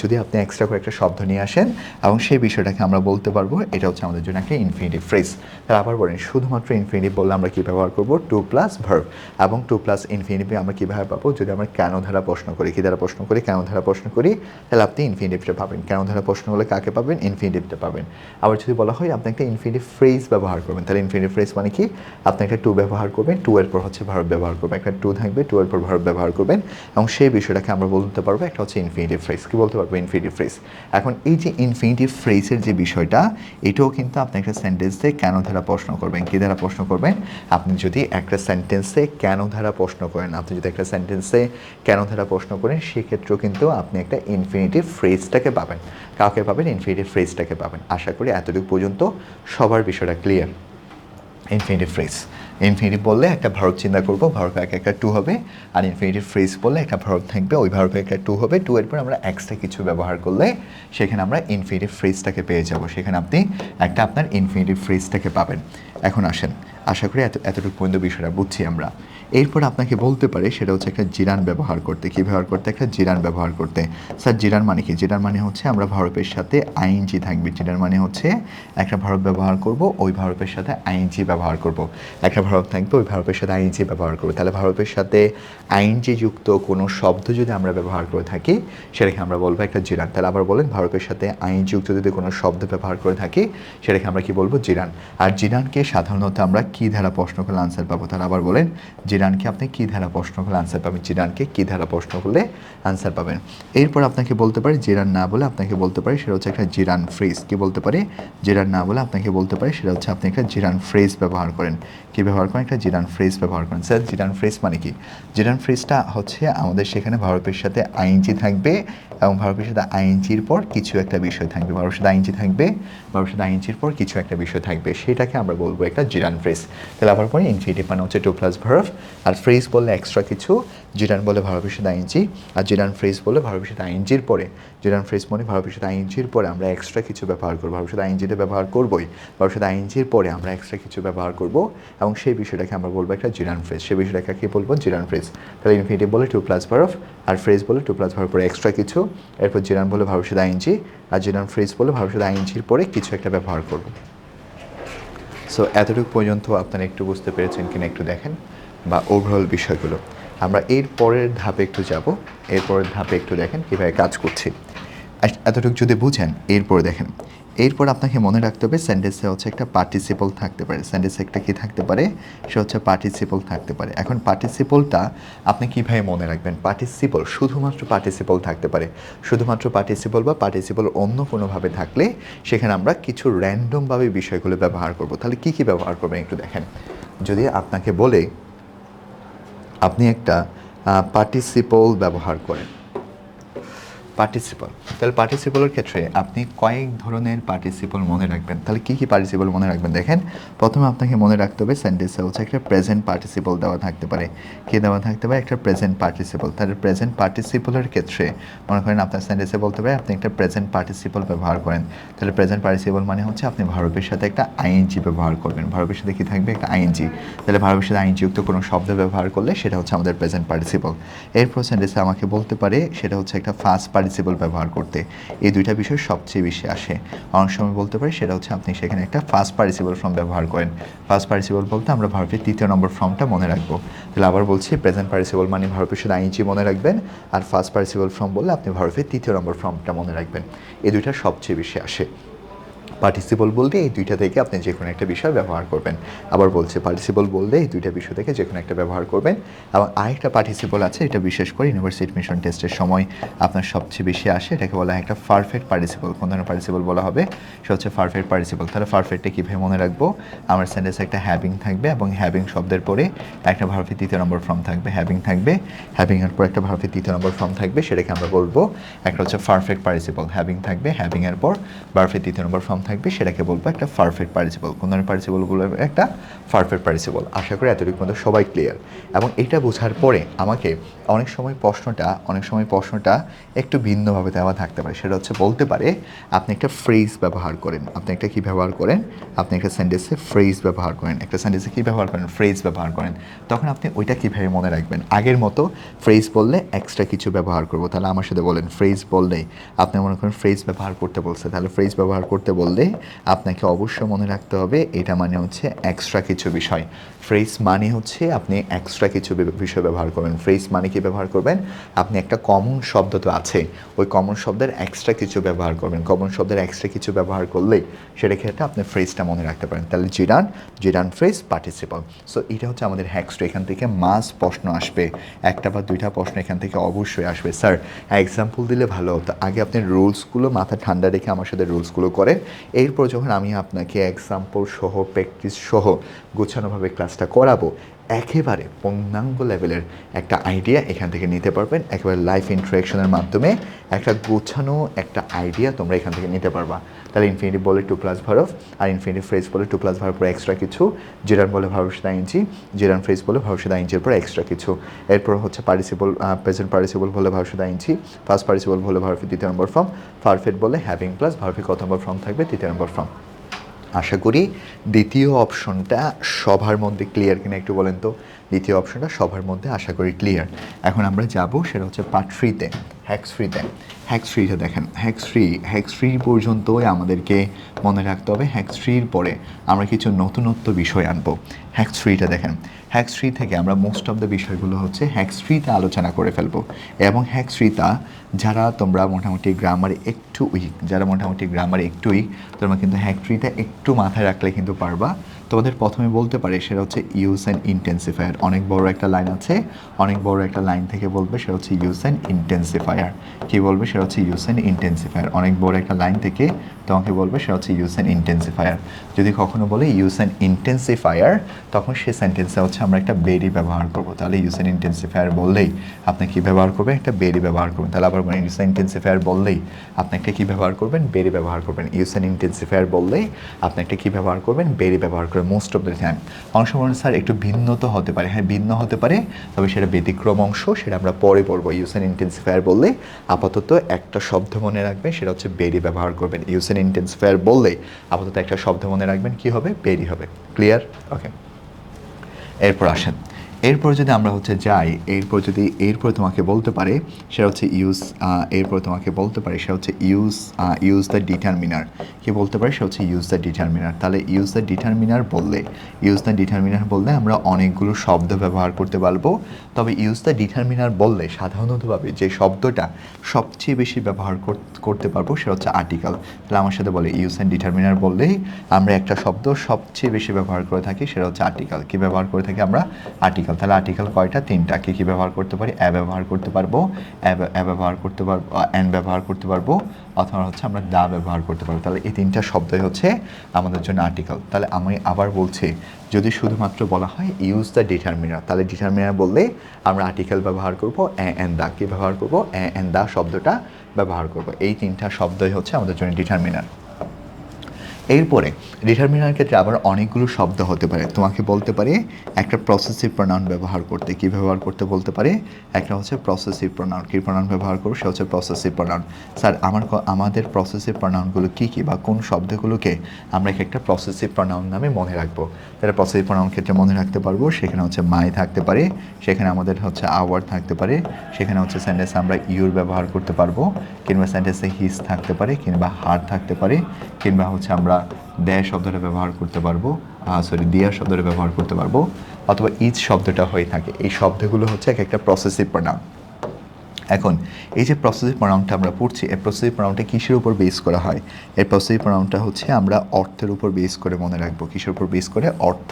যদি আপনি এক্সট্রা করে একটা শব্দ নিয়ে আসেন এবং সেই বিষয়টাকে আমরা বলতে পারবো এটা হচ্ছে আমাদের জন্য একটা ইনফিনিটিভ ফ্রেজ। তাহলে আবার বলেন, শুধুমাত্র ইনফিনিটিভ বললে আমরা কী ব্যবহার করবো? To plus verb. এবং টু প্লাস ইনফিনিটিভ আমরা কীভাবে পাবো? যদি আমরা কেন ধারা প্রশ্ন করি, কী দ্বারা প্রশ্ন করি? কেন ধারা প্রশ্ন করি, তাহলে আপনি ইনফিনিটিভটা পাবেন। কেন ধারা প্রশ্ন হলে কাকে পাবেন? ইনফিনিটিভটা পাবেন। আবার যদি বলা হয় আপনি একটা ইনফিনিটিভ ফ্রেজ ব্যবহার করবেন, তাহলে ইনফিনিটিভ ফ্রেজ মানে কি? আপনি একটা টু ব্যবহার করবেন, টু এর পর হচ্ছে ভার্ব ব্যবহার করবেন, একটা টু থাকবে, টু এর পর ভার্ব ব্যবহার করবেন এবং সেই বিষয়টাকে আমরা বলতে পারবো একটা হচ্ছে ইনফিনিটিভ ফ্রেজ। কী বলতে পারবো? Infinitive phrase. এখন এই যে ইনফিনিটিভ ফ্রেজের যে বিষয়টা, এটাও কিন্তু আপনি একটা সেন্টেন্সে কেন ধারা প্রশ্ন করবেন। কী দ্বারা প্রশ্ন করবেন? আপনি যদি একটা সেন্টেন্সে কেন ধারা প্রশ্ন করেন, আপনি যদি একটা সেন্টেন্সে কেন ধারা প্রশ্ন করেন, সেক্ষেত্রেও কিন্তু আপনি একটা ইনফিনিটিভ ফ্রেজটাকে পাবেন। কাউকে পাবেন? ইনফিনিটিভ ফ্রেজটাকে পাবেন। আশা করি এতটুকু পর্যন্ত সবার বিষয়টা ক্লিয়ার। ইনফিনিটিভ ফ্রেজ, ইনফিনিটিভ বললে একটা ভার্ব চিন্তা করবো, ভার্ব একটা টু হবে, আর ইনফিনিটিভ ফ্রেজ বললে একটা ভার্ব থাকবে, ওই ভার্বে একটা টু হবে, টু এর পর আমরা এক্সট্রা কিছু ব্যবহার করলে সেখানে আমরা ইনফিনিটিভ ফ্রেজটাকে পেয়ে যাব। সেখানে আপনি একটা আপনার ইনফিনিটিভ ফ্রেজটাকে পাবেন। এখন আসেন, আশা করি এতটুকু পর্যন্ত বিষয়টা বুঝছি আমরা। এরপর আপনাকে বলতে পারে সেটা হচ্ছে একটা জিরান ব্যবহার করতে। কী ব্যবহার করতে? একটা জিরান ব্যবহার করতে। স্যার জিরান মানে কি? জিরান মানে হচ্ছে আমরা ভার্বের সাথে আইএনজি থাকবে। জিরান মানে হচ্ছে একটা ভার্ব ব্যবহার করব, ওই ভার্বের সাথে আইএনজি ব্যবহার করব। একটা ভার্ব থাকবে, ওই ভার্বের সাথে আইএনজি ব্যবহার করব। তাহলে ভার্বের সাথে আইএনজি যুক্ত কোনো শব্দ যদি আমরা ব্যবহার করে থাকি, সেটাকে আমরা বলবো একটা জিরান। তাহলে আবার বলেন, ভার্বের সাথে আইএনজি যুক্ত যদি কোনো শব্দ ব্যবহার করে থাকি, সেটাকে আমরা কি বলবো? জিরান। আর জিরানকে সাধারণত আমরা কী ধারা প্রশ্ন করলে আনসার পাবো? তাহলে আবার বলেন, জিরানকে আপনি কী ধারা প্রশ্ন করলে আনসার পাবেন? জিরানকে কী ধারা প্রশ্ন করলে আনসার পাবেন? এরপর আপনাকে বলতে পারে জিরান না বলে আপনাকে বলতে পারে সেটা হচ্ছে একটা জিরান ফ্রেজ। কি বলতে পারে? জিরান না বলে আপনাকে বলতে পারে সেটা হচ্ছে আপনি একটা জিরান ফ্রেজ ব্যবহার করেন। কি ব্যবহার করেন? একটা জিরান ফ্রেজ ব্যবহার করেন। স্যার জিরান ফ্রেজ মানে কি? জিরান ফ্রেজটা হচ্ছে আমাদের সেখানে ভার্বের সাথে আইএনজি থাকবে এবং ভার্বের সাথে আইএনজির পর কিছু একটা বিষয় থাকবে, ভার্বের সাথে আইএনজি থাকবে, ভার্বের সাথে আইএনজির পর কিছু একটা বিষয় থাকবে, সেটাকে আমরা বলবো একটা জিরান ফ্রেজ। তাহলে আবার পরে ইনফিনিটিভ মানে হচ্ছে টু প্লাস ভার্ব, আর ফ্রেজ বললে এক্সট্রা কিছু, জিরান বলে ভার্বের সাথে আইএনজি, আর জিরান ফ্রেজ বলে ভার্বের সাথে আইএনজির পরে, জিরান ফ্রেজ মানে ভার্বের সাথে আইএনজির পরে আমরা এক্সট্রা কিছু ব্যবহার করবো, ভার্বের সাথে আইএনজিটা ব্যবহার করবোই, ভার্বের সাথে আইএনজির পরে আমরা এক্সট্রা কিছু ব্যবহার করবো এবং সেই বিষয়টাকে আমরা বলবো একটা জিরান ফ্রেজ। সেই বিষয়টাকে কি বলবো? জিরান ফ্রেজ। তাহলে ইনফিনিটিভ বলে টু প্লাস ভার্ব, আর ফ্রেজ বলে টু প্লাস ভার্ব পরে এক্সট্রা কিছু, এরপর জিরান বলে ভার্বের সাথে আইএনজি, আর জিরান ফ্রেজ বলে ভার্বের সাথে আইএনজির পরে কিছু একটা ব্যবহার করবো। সো এতটুকু পর্যন্ত আপনারা একটু বুঝতে পেরেছেন কিনা একটু দেখেন, বা ওভারঅল বিষয়গুলো। আমরা এর পরের ধাপে একটু যাব, এরপরের ধাপে একটু দেখেন কীভাবে কাজ করছি। এতটুকু যদি বুঝেন, এরপর দেখেন, এরপর আপনাকে মনে রাখতে হবে সেন্টেন্সে হচ্ছে একটা পার্টিসিপল থাকতে পারে। সেন্টেন্সে একটা কী থাকতে পারে? সে হচ্ছে পার্টিসিপল থাকতে পারে। এখন পার্টিসিপলটা আপনি কীভাবে মনে রাখবেন? পার্টিসিপল শুধুমাত্র পার্টিসিপল থাকতে পারে। শুধুমাত্র পার্টিসিপল বা পার্টিসিপল অন্য কোনোভাবে থাকলে সেখানে আমরা কিছু র্যান্ডমভাবে বিষয়গুলো ব্যবহার করব। তাহলে কী কী ব্যবহার করবেন একটু দেখেন। যদি আপনাকে বলে আপনি একটা পার্টিসিপল ব্যবহার করেন, পার্টিসিপল, তাহলে পার্টিসিপলের ক্ষেত্রে আপনি কয়েক ধরনের পার্টিসিপল মনে রাখবেন। তাহলে কী কী পার্টিসিপল মনে রাখবেন? দেখেন, প্রথমে আপনাকে মনে রাখতে হবে সেন্টেন্সে হচ্ছে একটা প্রেজেন্ট পার্টিসিপল দেওয়া থাকতে পারে। কী দেওয়া থাকতে পারে? একটা প্রেজেন্ট পার্টিসিপল। তাহলে প্রেজেন্ট পার্টিসিপলের ক্ষেত্রে মনে করেন আপনার সেন্টেন্সে বলতে পারে আপনি একটা প্রেজেন্ট পার্টিসিপল ব্যবহার করেন। তাহলে প্রেজেন্ট পার্টিসিপল মানে হচ্ছে আপনি ভার্বের সাথে একটা আইএনজি ব্যবহার করবেন। ভার্বের সাথে কী থাকবে? একটা আইএনজি। তাহলে ভার্বের সাথে আইএনজি যুক্ত কোনো শব্দ ব্যবহার করলে সেটা হচ্ছে আমাদের প্রেজেন্ট পার্টিসিপল। এরপর সেন্টেন্সে আমাকে বলতে পারে সেটা হচ্ছে একটা ফার্স্ট পার্টিসিপল ব্যবহার করতে। এই দুইটা বিষয় সবচেয়ে বেশি আসে। অনেক সময় বলতে পারি সেটা হচ্ছে আপনি সেখানে একটা ফার্স্ট পার্টিসিপল ফর্ম ব্যবহার করেন। ফার্স্ট পার্টিসিপল বলতে আমরা ভার্বের তৃতীয় নম্বর ফর্মটা মনে রাখবো। তাহলে আবার বলছি, প্রেজেন্ট পার্টিসিপল মানে ভার্বের সাথে আইএনজি মনে রাখবেন, আর ফার্স্ট পার্টিসিপল ফর্ম বললে আপনি ভার্বের তৃতীয় নম্বর ফর্মটা মনে রাখবেন। এই দুইটা সবচেয়ে বেশি আসে। পার্টিসিপল বলতে এই দুইটা থেকে আপনি যে কোনো একটা বিষয় ব্যবহার করবেন। আবার বলছে পার্টিসিপল বললে এই দুইটা বিষয় থেকে যে কোনো একটা ব্যবহার করবেন। এবং আরেকটা পার্টিসিপল আছে, এটা বিশেষ করে ইউনিভার্সিটি এডমিশন টেস্টের সময় আপনার সবচেয়ে বেশি আসে, এটাকে বলা হয় একটা পারফেক্ট পার্টিসিপল। কোন ধরনের পার্টিসিপল বলা হবে? সেটা হচ্ছে পারফেক্ট পার্টিসিপল। তাহলে পারফেক্টটা কীভাবে মনে রাখবো? আমার সেন্টেন্সে একটা হ্যাভিং থাকবে এবং হ্যাভিং শব্দের পরে একটা ভার্বের তৃতীয় নম্বর ফর্ম থাকবে। হ্যাভিং থাকবে, হ্যাভিংয়ের পর একটা ভার্বের তৃতীয় নম্বর ফর্ম থাকবে, সেটাকে আমরা বলবো একটা হচ্ছে পারফেক্ট পার্টিসিপল। হ্যাভিং থাকবে, হ্যাভিংয়ের পর ভার্বের তৃতীয় নম্বর ফর্ম থাকবে, সেটাকে বলবো একটা পারফেক্ট পার্টিসিপল। কোন ধরনের পার্টিসিপল বলবো? একটা পারফেক্ট পার্টিসিপল। আশা করি এতটুকু মধ্যে সবাই ক্লিয়ার। এবং এটা বোঝার পরে আমাকে অনেক সময় প্রশ্নটা একটু ভিন্নভাবে দেওয়া থাকতে পারে। সেটা হচ্ছে বলতে পারে আপনি একটা ফ্রেজ ব্যবহার করেন, আপনি একটা কী ব্যবহার করেন, আপনি একটা সেন্টেন্সে ফ্রেজ ব্যবহার করেন, একটা সেন্টেন্সে কী ব্যবহার করেন? ফ্রেজ ব্যবহার করেন। তখন আপনি ওইটা কীভাবে মনে রাখবেন? আগের মতো ফ্রেজ বললে এক্সট্রা কিছু ব্যবহার করবো। তাহলে আমার সাথে বলেন, ফ্রেজ বললেই আপনি মনে করেন ফ্রেজ ব্যবহার করতে বলছে, তাহলে ফ্রেজ ব্যবহার করতে বললে আপনাকে অবশ্যই মনে রাখতে হবে এটা মানে হচ্ছে এক্সট্রা কিছু বিষয়। ফ্রেজ মানে হচ্ছে আপনি এক্সট্রা কিছু বিষয় ব্যবহার করবেন। ফ্রেজ মানে কি ব্যবহার করবেন? আপনি একটা কমন শব্দ তো আছে, ওই কমন শব্দের এক্সট্রা কিছু ব্যবহার করবেন। কমন শব্দের এক্সট্রা কিছু ব্যবহার করলেই সেটা ক্ষেত্রে আপনি ফ্রেজটা মনে রাখতে পারেন। তাহলে জিরান ফ্রেজ পার্টিসিপল। সো এটা হচ্ছে আমাদের হ্যাক্সটা। এখান থেকে মাস প্রশ্ন আসবে, একটা বা দুইটা প্রশ্ন এখান থেকে অবশ্যই আসবে। স্যার এক্সাম্পল দিলে ভালো হতো। আগে আপনি রুলসগুলো মাথা ঠান্ডা রেখে আমার সাথে রুলসগুলো করেন, এরপর যখন আমি আপনাকে এক্সাম্পল সহ প্র্যাকটিস সহ গোছানোভাবে ক্লাসটা করাবো, একেবারে পূর্ণাঙ্গ লেভেলের একটা আইডিয়া এখান থেকে নিতে পারবেন। একেবারে লাইফ ইন্টারেকশনের মাধ্যমে একটা গোছানো একটা আইডিয়া তোমরা এখান থেকে নিতে পারবা। তাহলে ইনফিনিটিভ বলে টু প্লাস ভার্ব, আর ইনফিনিটিভ ফ্রেজ বলে টু প্লাস ভার্ব পরে এক্সট্রা কিছু, জিরান বলে ভার্বের সাথে আইএনজি, জিরান ফ্রেজ বলে ভার্বের সাথে আইএনজির পরে এক্সট্রা কিছু। এরপর হচ্ছে পার্টিসিপল, প্রেজেন্ট পার্টিসিপল বলে ভার্বের সাথে আইএনজি, ফার্স্ট পার্টিসিপল বলে ভার্বের দ্বিতীয় নম্বর ফর্ম, পারফেক্ট বলে হ্যাভিং প্লাস ভার্বের কত নম্বর ফর্ম থাকবে? তৃতীয় নম্বর ফর্ম। আশা করি দ্বিতীয় অপশনটা সবার মধ্যে ক্লিয়ার কিনা একটু বলেন তো। দ্বিতীয় অপশনটা সবার মধ্যে আশা করি ক্লিয়ার। এখন আমরা যাব সেটা হচ্ছে পার্ট 3-তে, হ্যাক্স ফ্রিতে দেখেন, হ্যাক্স ফ্রি পর্যন্তই আমাদেরকে মনে রাখতে হবে। হ্যাক্স ফ্রির পরে আমরা কিছু নতুনত্ব বিষয় আনবো। হ্যাক্স ফ্রিটা দেখেন, হ্যাক্স ফ্রি থেকে আমরা মোস্ট অফ দ্য বিষয়গুলো হচ্ছে হ্যাক্স ফ্রিতে আলোচনা করে ফেলবো। এবং হ্যাক্স ফ্রিটা যারা তোমরা মোটামুটি গ্রামারে একটু উইক, তোমরা কিন্তু হ্যাক্স ফ্রিটা একটু মাথায় রাখলে কিন্তু পারবা। তোমাদের প্রথমে বলতে পারে সেটা হচ্ছে ইউজ অ্যান্ড ইন্টেন্সিফায়ার। অনেক বড় একটা লাইন আছে, অনেক বড় একটা লাইন থেকে বলবে সেটা হচ্ছে ইউজ অ্যান্ড ইন্টেন্সিফায়ার। কী বলবে? সেটা হচ্ছে ইউজ অ্যান্ড ইন্টেন্সিফায়ার। অনেক বড় একটা লাইন থেকে তোমাকে বলবে সেটা হচ্ছে ইউজ অ্যান্ড ইন্টেন্সিফায়ার। যদি কখনো বলে ইউজ অ্যান্ড ইন্টেন্সিফায়ার, তখন সে সেন্টেন্সে হচ্ছে আমরা একটা বেরি ব্যবহার করবো। তাহলে ইউজ অ্যান্ড ইন্টেন্সিফায়ার বললেই আপনি কী ব্যবহার করবেন? একটা বেরি ব্যবহার করবেন। তাহলে আবার ইউজ অ্যান্ড ইন্টেন্সিফায়ার বললেই আপনি একটা কী ব্যবহার করবেন? বেরি ব্যবহার করবেন। ইউজ অ্যান্ড ইন্টেন্সিফায়ার বললেই আপনি একটা কী ব্যবহার করবেন? বেরি ব্যবহার করবেন মোস্ট অফ দ্য টাইম। অনেক সময় স্যার একটু ভিন্ন তো হতে পারে, হ্যাঁ ভিন্ন হতে পারে, তবে সেটা ব্যতিক্রম অংশ, সেটা আমরা পরে পড়বো। ইউজ অ্যান্ড ইন্টেন্সিফায়ার বললে আপাতত একটা শব্দ মনে রাখবেন, সেটা হচ্ছে বেরি ব্যবহার করবেন। ইউজ অ্যান্ড ইন্টেন্সিফায়ার বললে আপাতত একটা শব্দ মনে রাখবেন, কী হবে? বেরি হবে। ক্লিয়ার? ওকে, এরপর আসেন। এরপর যদি আমরা হচ্ছে যাই, এরপর তোমাকে বলতে পারে সেটা হচ্ছে ইউজ দ্য ডিটারমিনার। কি বলতে পারে? সেটা হচ্ছে ইউজ দ্য ডিটারমিনার। তাহলে ইউজ দ্য ডিটারমিনার বললে আমরা অনেকগুলো শব্দ ব্যবহার করতে পারবো। তবে ইউজ দ্য ডিটারমিনার বললে সাধারণতভাবে যে শব্দটা সবচেয়ে বেশি ব্যবহার করতে পারবো সেটা হচ্ছে আর্টিকেল। তাহলে আমার সাথে বলে ইউজ অ্যান্ড ডিটারমিনার বললেই আমরা একটা শব্দ সবচেয়ে বেশি ব্যবহার করে থাকি, সেটা হচ্ছে আর্টিকেল। কি ব্যবহার করে থাকি আমরা? আর্টিকেল। তাহলে আর্টিকেল কয়টা? 3টা। কি ব্যবহার করতে পারি? ব্যবহার করতে পারবো, ব্যবহার করতে পারবো, অ্যান্ড ব্যবহার করতে পারবো, অথবা হচ্ছে আমরা দা ব্যবহার করতে পারবো। তাহলে এই 3টা শব্দই হচ্ছে আমাদের জন্য আর্টিকেল। তাহলে আমি আবার বলছি, যদি শুধুমাত্র বলা হয় ইউজ দ্য ডিটারমিনার, তাহলে ডিটারমিনার বললে আমরা আর্টিকেল ব্যবহার করবো, অ্যান্ড দা। কি ব্যবহার করবো? অ্যান্ড দা শব্দটা ব্যবহার করবো। এই 3টা শব্দই হচ্ছে আমাদের জন্য ডিটারমিনার। এরপরে ডিটারমিনার ক্ষেত্রে আবার অনেকগুলো শব্দ হতে পারে। তোমাকে বলতে পারে একটা প্রসেসিভ প্রনাউন ব্যবহার করতে। কি ব্যবহার করতে বলতে পারে? একটা হচ্ছে প্রসেসিভ প্রনাউন। কি প্রনাউন ব্যবহার করবো? সে হচ্ছে প্রসেসিভ প্রনাউন। স্যার আমাদের প্রসেসিভ প্রনাউনগুলো কী কী, বা কোন শব্দগুলোকে আমরা একটা প্রসেসিভ প্রনাউন নামে মনে রাখবো? তাহলে প্রসেসিভ প্রনাউন ক্ষেত্রে মনে রাখতে পারবো, সেখানে হচ্ছে মাই থাকতে পারে, সেখানে আমাদের হচ্ছে আওয়ার থাকতে পারে, সেখানে হচ্ছে সেন্টেন্সে আমরা ইউর ব্যবহার করতে পারবো, কিংবা সেন্টেন্সে হিজ থাকতে পারে, কিংবা হার থাকতে পারে, কিংবা হচ্ছে আমরা দেয় শব্দটা ব্যবহার করতে পারবো, দেয়ার শব্দটা ব্যবহার করতে পারবো, অথবা ইজ শব্দটা হয়ে থাকে। এই শব্দগুলো হচ্ছে একটা প্রসেসিভ প্রনাউন। এখন এই যে প্রসেসিভ প্রনাউনটা আমরা পড়ছি, এই প্রসেসিভ প্রনাউনটা কিসের উপর বেস করা হয়? এই প্রসেসিভ প্রনাউনটা হচ্ছে আমরা অর্থের উপর বেস করে মনে রাখবো। কিসের উপর বেস করে? অর্থ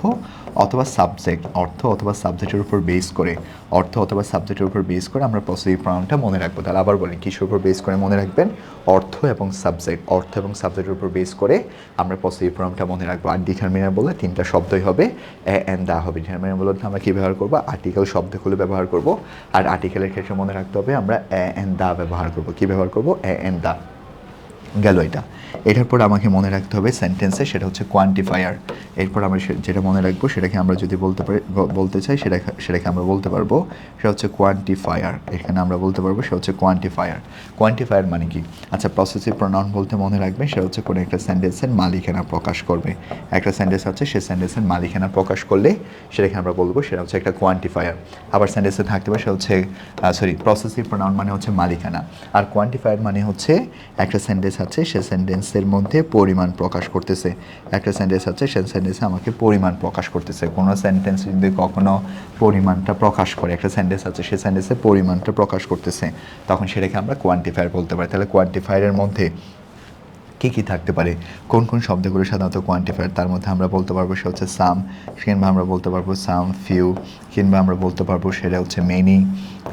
অথবা সাবজেক্ট, অর্থ অথবা সাবজেক্টের উপর বেস করে, অর্থ অথবা সাবজেক্টের উপর বেস করে আমরা প্রসেসিভ প্রনাউনটা মনে রাখবো। তাহলে আবার বলি, কিসের উপর বেস করে মনে রাখবেন? অর্থ এবং সাবজেক্ট, অর্থ এবং সাবজেক্টের উপর বেস করে আমরা প্রসেসিভ প্রনাউনটা মনে রাখবো। আর ডিটারমিনার বলে তিনটা শব্দই হবে, এ এন্ড দা হবে। ডিটারমিনার বলতে আমরা কী ব্যবহার করবো? আর্টিকেল শব্দগুলো ব্যবহার করবো। আর আর্টিকেলের ক্ষেত্রে মনে রাখতে হবে আমরা এ এন্ড দা ব্যবহার করবো। কী ব্যবহার করবো? এ এন্ড দা। গেল এটা। এটার পর আমাকে মনে রাখতে হবে সেন্টেন্সে, সেটা হচ্ছে কোয়ান্টিফায়ার। এরপর আমরা যেটা মনে রাখবো সেটাকে আমরা যদি বলতে চাই সেটাকে আমরা বলতে পারবো সেটা হচ্ছে কোয়ান্টিফায়ার। এখানে আমরা বলতে পারবো সেটা হচ্ছে কোয়ান্টিফায়ার। কোয়ান্টিফায়ার মানে কি? আচ্ছা, প্রসেসিভ প্রনাউন বলতে মনে রাখবেন সেটা হচ্ছে কোনো একটা সেন্টেন্সের মালিকানা প্রকাশ করবে। একটা সেন্টেন্স আছে, সেই সেন্টেন্সের মালিকানা প্রকাশ করলে সেটাকে আমরা বলবো সেটা হচ্ছে একটা কোয়ান্টিফায়ার। আবার সেন্টেন্সে থাকতে পারে সেটা হচ্ছে প্রসেসিভ প্রনাউন মানে হচ্ছে মালিকানা, আর কোয়ান্টিফায়ার মানে হচ্ছে একটা সেন্টেন্স আছে, সে সেন্টেন্সের মধ্যে পরিমাণ প্রকাশ করতেছে। একটা সেন্টেন্স আছে, সে সেন্টেন্সে আমাকে পরিমাণ প্রকাশ করতেছে। কোনো সেন্টেন্স যদি কখনো পরিমাণটা প্রকাশ করে, একটা সেন্টেন্স আছে সে সেন্টেন্সে পরিমাণটা প্রকাশ করতেছে, তখন সেটাকে আমরা কোয়ান্টিফায়ার বলতে পারি। তাহলে কোয়ান্টিফায়ারের মধ্যে কী কী থাকতে পারে, কোন কোন শব্দগুলো সাধারণত কোয়ান্টিফায়ার? তার মধ্যে আমরা বলতে পারবো সে হচ্ছে সাম, কিংবা আমরা বলতে পারবো সাম ফিউ, কিংবা আমরা বলতে পারবো সেটা হচ্ছে মেনি,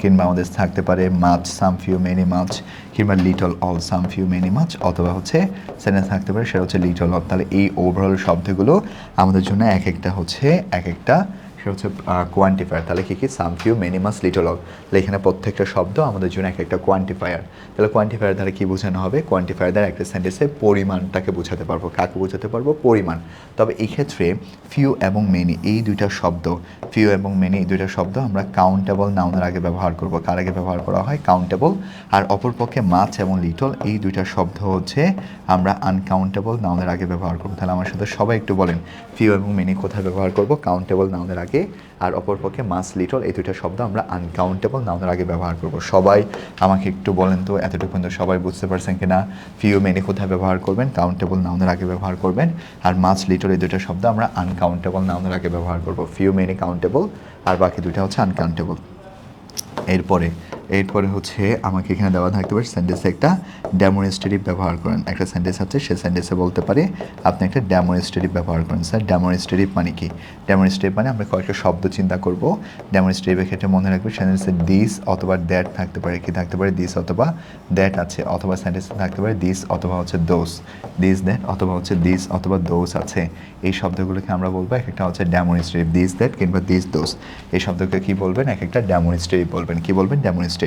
কিংবা আমাদের থাকতে পারে মাছ, সাম ফিউ মেনি মাছ, কিংবা little all, some few many much, অথবা হচ্ছে সেন্টেন্স থাকতে পারে সেটা হচ্ছে লিটল অল। তাহলে এই ওভারঅল শব্দগুলো আমাদের জন্য এক একটা সেটা হচ্ছে কোয়ান্টিফায়ার। তাহলে কী কী? সাম few many much little all. তাহলে এখানে প্রত্যেকটা শব্দ আমাদের জন্য এক একটা কোয়ান্টিফায়ার। তাহলে কোয়ান্টিফায়ার দ্বারা কী বোঝানো হবে? কোয়ান্টিফায়ার দ্বারা একটা সেন্টেন্সে পরিমাণটাকে বোঝাতে পারবো। কাকে বোঝাতে পারবো? পরিমাণ। তবে এই ক্ষেত্রে ফিউ এবং মেনি এই দুইটা শব্দ, ফিউ এবং মেনি এই দুইটা শব্দ আমরা কাউন্টেবল নাউনের আগে ব্যবহার করবো। কার আগে ব্যবহার করা হয়? কাউন্টেবল। আর অপরপক্ষে মাছ এবং লিটল এই দুইটা শব্দ হচ্ছে আমরা আনকাউন্টেবল নাউনের আগে ব্যবহার করবো। তাহলে আমার সাথে সবাই একটু বলেন, ফিউ এবং মেনি কোথায় ব্যবহার করবো? কাউন্টেবল নাউনের আগে। আর অপরপক্ষে মাস লিটল এই দুইটা শব্দ আমরা আনকাউন্টেবল নাউনের আগে ব্যবহার করব। সবাই আমাকে একটু বলেন তো, এতটুকু পর্যন্ত সবাই বুঝতে পারছেন কিনা? ফিউ মেনি কোথায় ব্যবহার করবেন? কাউন্টেবল নাউনের আগে ব্যবহার করবেন। আর মাস লিটল এই দুইটা শব্দ আমরা আনকাউন্টেবল নাউনের আগে ব্যবহার করব। ফিউ মেনি কাউন্টেবল, আর বাকি দুইটা হচ্ছে আনকাউন্টেবল। এরপরে হচ্ছে আমাকে এখানে দেওয়া থাকতে পারে সেন্টেন্সে একটা ডেমনস্ট্রেটিভ ব্যবহার করেন। একটা সেন্টেন্স আছে, সে সেন্টেন্সে বলতে পারে আপনি একটা ডেমনস্ট্রেটিভ ব্যবহার করেন। স্যার ডেমনস্ট্রেটিভ মানে কি? ডেমনস্ট্রেটিভ মানে আমরা কয়েকটা শব্দ চিন্তা করব। ডেমনস্ট্রেটিভের ক্ষেত্রে মনে রাখবে সেন্টেন্সে দিস অথবা দ্যাট থাকতে পারে। কি থাকতে পারে? দিস অথবা দ্যাট আছে। অথবা সেন্টেন্সে থাকতে পারে দিস অথবা হচ্ছে দোস, দিস দ্যাট অথবা হচ্ছে দিস অথবা দোস আছে। এই শব্দগুলোকে আমরা বলবো এক একটা হচ্ছে ডেমনস্ট্রেটিভ, দিস দ্যাট কিংবা দিস দোস। এই শব্দকে কি বলবেন? এক একটা ডেমনস্ট্রেটিভ বলবেন। কি বলবেন? ডেমনস্ট্রেটিভ।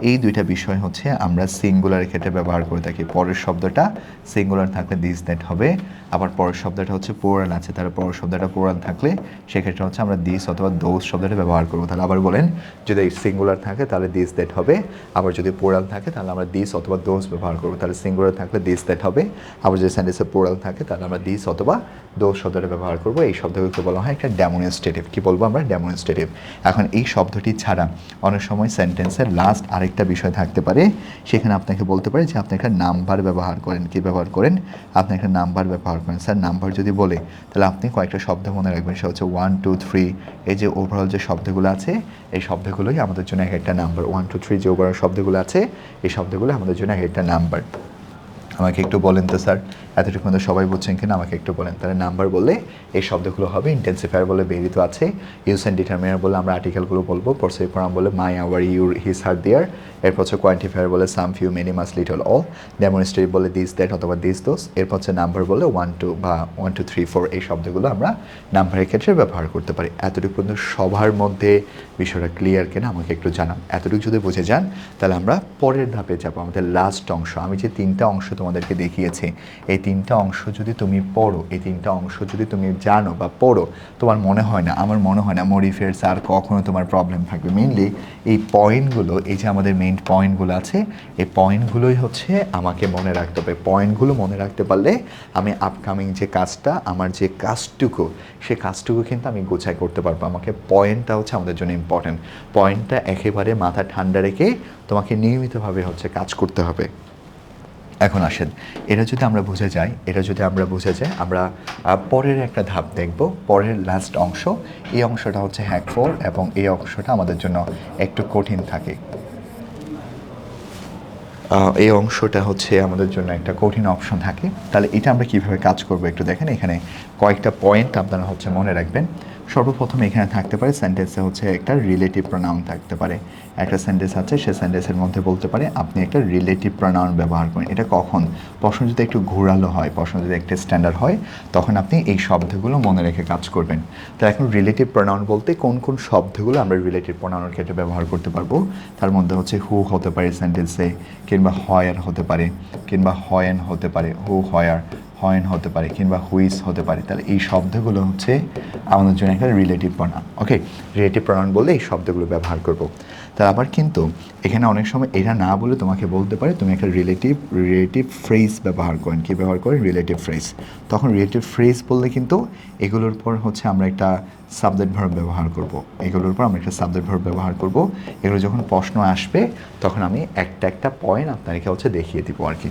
এই দুইটা বিষয় হচ্ছে আমরা সিঙ্গুলারের ক্ষেত্রে ব্যবহার করে থাকি। পরের শব্দটা সিঙ্গুলার থাকলে দিস দ্যাট হবে, আবার পরের শব্দটা হচ্ছে প্লুরাল আছে, তাহলে পরের শব্দটা প্লুরাল থাকলে সেক্ষেত্রে হচ্ছে আমরা দিস অথবা দোস শব্দটা ব্যবহার করবো। তাহলে আবার বলেন, যদি সিঙ্গুলার থাকে তাহলে দিস দ্যাট হবে, আবার যদি প্লুরাল থাকে তাহলে আমরা দিস অথবা দোস ব্যবহার করবো। তাহলে সিঙ্গুলার থাকলে দিস দ্যাট হবে, আবার যদি সেন্টেন্সে প্লুরাল থাকে তাহলে আমরা দিস অথবা দোস শব্দটা ব্যবহার করবো। এই শব্দগুলোকে বলা হয় একটা ডেমনস্ট্রেটিভ। কি বলবো আমরা? ডেমনস্ট্রেটিভ। এখন এই শব্দটি ছাড়া অনেক সময় সেন্টেন্সের লাস্ট আরেকটা বিষয় থাকতে পারে, সেখানে আপনাকে বলতে পারে যে আপনি একটা নাম্বার ব্যবহার করেন। কি ব্যবহার করেন? আপনি একটা নাম্বার ব্যবহার করেন। স্যার নাম্বার যদি বলে তাহলে আপনি কয়েকটা শব্দ মনে রাখবেন, সেটা হচ্ছে 1 2 3। এই যে ওভারঅল যে শব্দগুলো আছে এই শব্দগুলোই আমাদের জন্য এক একটা নাম্বার। 1 2 3 যে ওভারঅল শব্দগুলো আছে এই শব্দগুলো আমাদের জন্য এক একটা নাম্বার। আমাকে একটু বলেন তো স্যার, এতটুকু মধ্যে সবাই বুঝছেন কিনা আমাকে একটু বলেন। তাহলে নাম্বার বললে এই শব্দগুলো হবে, ইন্টেন্সিফায়ার বলে বেরিত আছে, ইউজ অ্যান্ড ডিটারমিনার বলে আমরা আর্টিকেলগুলো বলবো, পরসিভ প্রনাউন বলে my our your his her their, এরপর হচ্ছে কোয়ান্টিফায়ার বলে some few many much little all, demonstrative বলে দিস দ্যাট অথবা দিস দোস, এরপর হচ্ছে নাম্বার বলে 1 2 বা 1 2 3 4। এই শব্দগুলো আমরা নাম্বারের ক্ষেত্রে ব্যবহার করতে পারি। এতটুকু পর্যন্ত সবার মধ্যে বিষয়টা ক্লিয়ার কিনা আমাকে একটু জানান। এতটুকু যদি বুঝে যান তাহলে আমরা পরের ধাপে যাবো, আমাদের লাস্ট অংশ। আমি যে 3টা অংশ তোমাদেরকে দেখিয়েছি এই 3টা অংশ যদি তুমি পড়ো, এই 3টা অংশ যদি তুমি জানো বা পড়ো, তোমার মনে হয় না, আমার মনে হয় না মডিফায়ার্স আর কখনো তোমার প্রবলেম থাকবে। মেইনলি এই পয়েন্টগুলো, এই যে আমাদের মেইন পয়েন্টগুলো আছে এই পয়েন্টগুলোই হচ্ছে আমাকে মনে রাখতে হবে। পয়েন্টগুলো মনে রাখতে পারলে আমি আপকামিং যে কাজটা, আমার যে কাজটুকু সে কাজটুকু কিন্তু আমি গোছায় করতে পারবো। আমাকে পয়েন্টটা হচ্ছে আমাদের জন্য ইম্পর্টেন্ট। পয়েন্টটা একেবারে মাথা ঠান্ডা রেখে তোমাকে নিয়মিতভাবে হচ্ছে কাজ করতে হবে। এখন আসেন, এটা যদি আমরা বুঝে যাই, আমরা পরের একটা ধাপ দেখব, পরের লাস্ট অংশ। এই অংশটা হচ্ছে হ্যাক ফর, এবং এই অংশটা আমাদের জন্য একটু কঠিন থাকে। এই অংশটা হচ্ছে আমাদের জন্য একটা কঠিন অপশন থাকে। তাহলে এটা আমরা কীভাবে কাজ করব একটু দেখেন। এখানে কয়েকটা পয়েন্ট আপনারা হচ্ছে মনে রাখবেন। সর্বপ্রথম এখানে থাকতে পারে সেন্টেন্সে হচ্ছে একটা রিলেটিভ প্রোনাউন থাকতে পারে। একটা সেন্টেন্স আছে, সে সেন্টেন্সের মধ্যে বলতে পারে আপনি একটা রিলেটিভ প্রোনাউন ব্যবহার করেন। এটা কখন? প্রশ্ন যদি একটু ঘোরালো হয়, প্রশ্ন যদি একটা স্ট্যান্ডার্ড হয়, তখন আপনি এই শব্দগুলো মনে রেখে কাজ করবেন। তো এখন রিলেটিভ প্রোনাউন বলতে কোন কোন শব্দগুলো আমরা রিলেটিভ প্রোনাউনের ক্ষেত্রে ব্যবহার করতে পারবো, তার মধ্যে হচ্ছে হু হতে পারে সেন্টেন্সে, কিংবা হয়ার হতে পারে, কিংবা হয়েন হতে পারে, হু হয়ার হয়েন হতে পারে, কিংবা হুইস হতে পারে। তাহলে এই শব্দগুলো হচ্ছে আমাদের জন্য একটা রিলেটিভ প্রোনাউন। ওকে, রিলেটিভ প্রোনাউন বললে এই শব্দগুলো ব্যবহার করব। তার আবার কিন্তু এখানে অনেক সময় এটা না বলে তোমাকে বলতে পারে তুমি একটা রিলেটিভ ফ্রেজ ব্যবহার করেন। কী ব্যবহার করেন? Relative phrase. তখন রিলেটিভ ফ্রেজ বললে কিন্তু এগুলোর পর হচ্ছে আমরা একটা সাবজেক্ট ভার্ব ব্যবহার করব। এগুলোর পর আমরা একটা সাবজেক্ট ভার্ব ব্যবহার করব। এগুলো যখন প্রশ্ন আসবে তখন আমি একটা একটা পয়েন্ট আপনাদেরকে হচ্ছে দেখিয়ে দিব আর কি।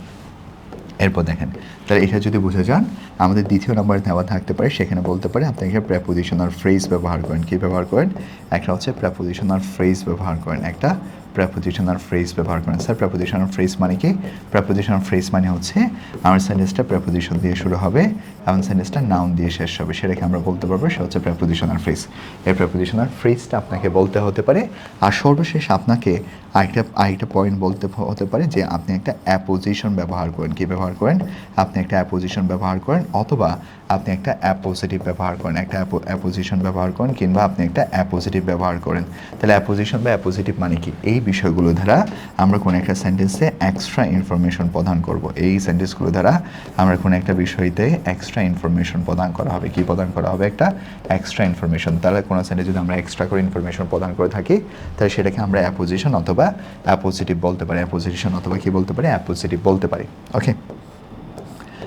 এরপর দেখেন, তাহলে এটা যদি বুঝে যান, আমাদের দ্বিতীয় নম্বরে দেওয়া থাকতে পারে, সেখানে বলতে পারে আপনি একটা প্রেপোজিশনাল ফ্রেজ ব্যবহার করেন। কী ব্যবহার করেন? একটা হচ্ছে প্রেপোজিশনাল ফ্রেজ ব্যবহার করেন। একটা প্রেপোজিশনাল ফ্রেজ ব্যবহার করেন। স্যার প্রেপোজিশনাল ফ্রেজ মানে কি? প্রেপোজিশনাল ফ্রেজ মানে হচ্ছে আমার সেন্টেন্সটা প্রেপোজিশন দিয়ে শুরু হবে এবং সেন্টেন্সটা নাউন দিয়ে শেষ হবে, সেটাকে আমরা বলতে পারবো সে হচ্ছে প্রেপোজিশনাল ফ্রেজ। এই প্রেপোজিশনাল ফ্রেজটা আপনাকে বলতে হতে পারে। আর সর্বশেষ আপনাকে আরেকটা পয়েন্ট বলতে হতে পারে যে আপনি একটা অ্যাপোজিশন ব্যবহার করেন। কী ব্যবহার করেন? আপনি একটা অ্যাপোজিশন ব্যবহার করেন, অথবা আপনি একটা অ্যাপোজিটিভ ব্যবহার করেন। একটা অ্যাপোজিশন ব্যবহার করেন, কিংবা আপনি একটা অ্যাপোজিটিভ ব্যবহার করেন। তাহলে অ্যাপোজিশন বা অ্যাপোজিটিভ মানে কি? এই বিষয়গুলো দ্বারা আমরা কোনো একটা সেন্টেন্সে এক্সট্রা ইনফরমেশন প্রদান করব। এই সেন্টেন্সগুলো দ্বারা আমরা কোনো একটা বিষয়তে এক্সট্রা ইনফরমেশন প্রদান করা হবে। কি প্রদান করা হবে? একটা এক্সট্রা ইনফরমেশন। তাহলে কোনো সেন্টেন্স যদি আমরা এক্সট্রা করে ইনফরমেশন প্রদান করে থাকি, তাহলে সেটাকে আমরা অ্যাপোজিশন অথবা অ্যাপোজিটিভ বলতে পারি। অ্যাপোজিশন অথবা কি বলতে পারি? অ্যাপোজিটিভ বলতে পারি। ওকে,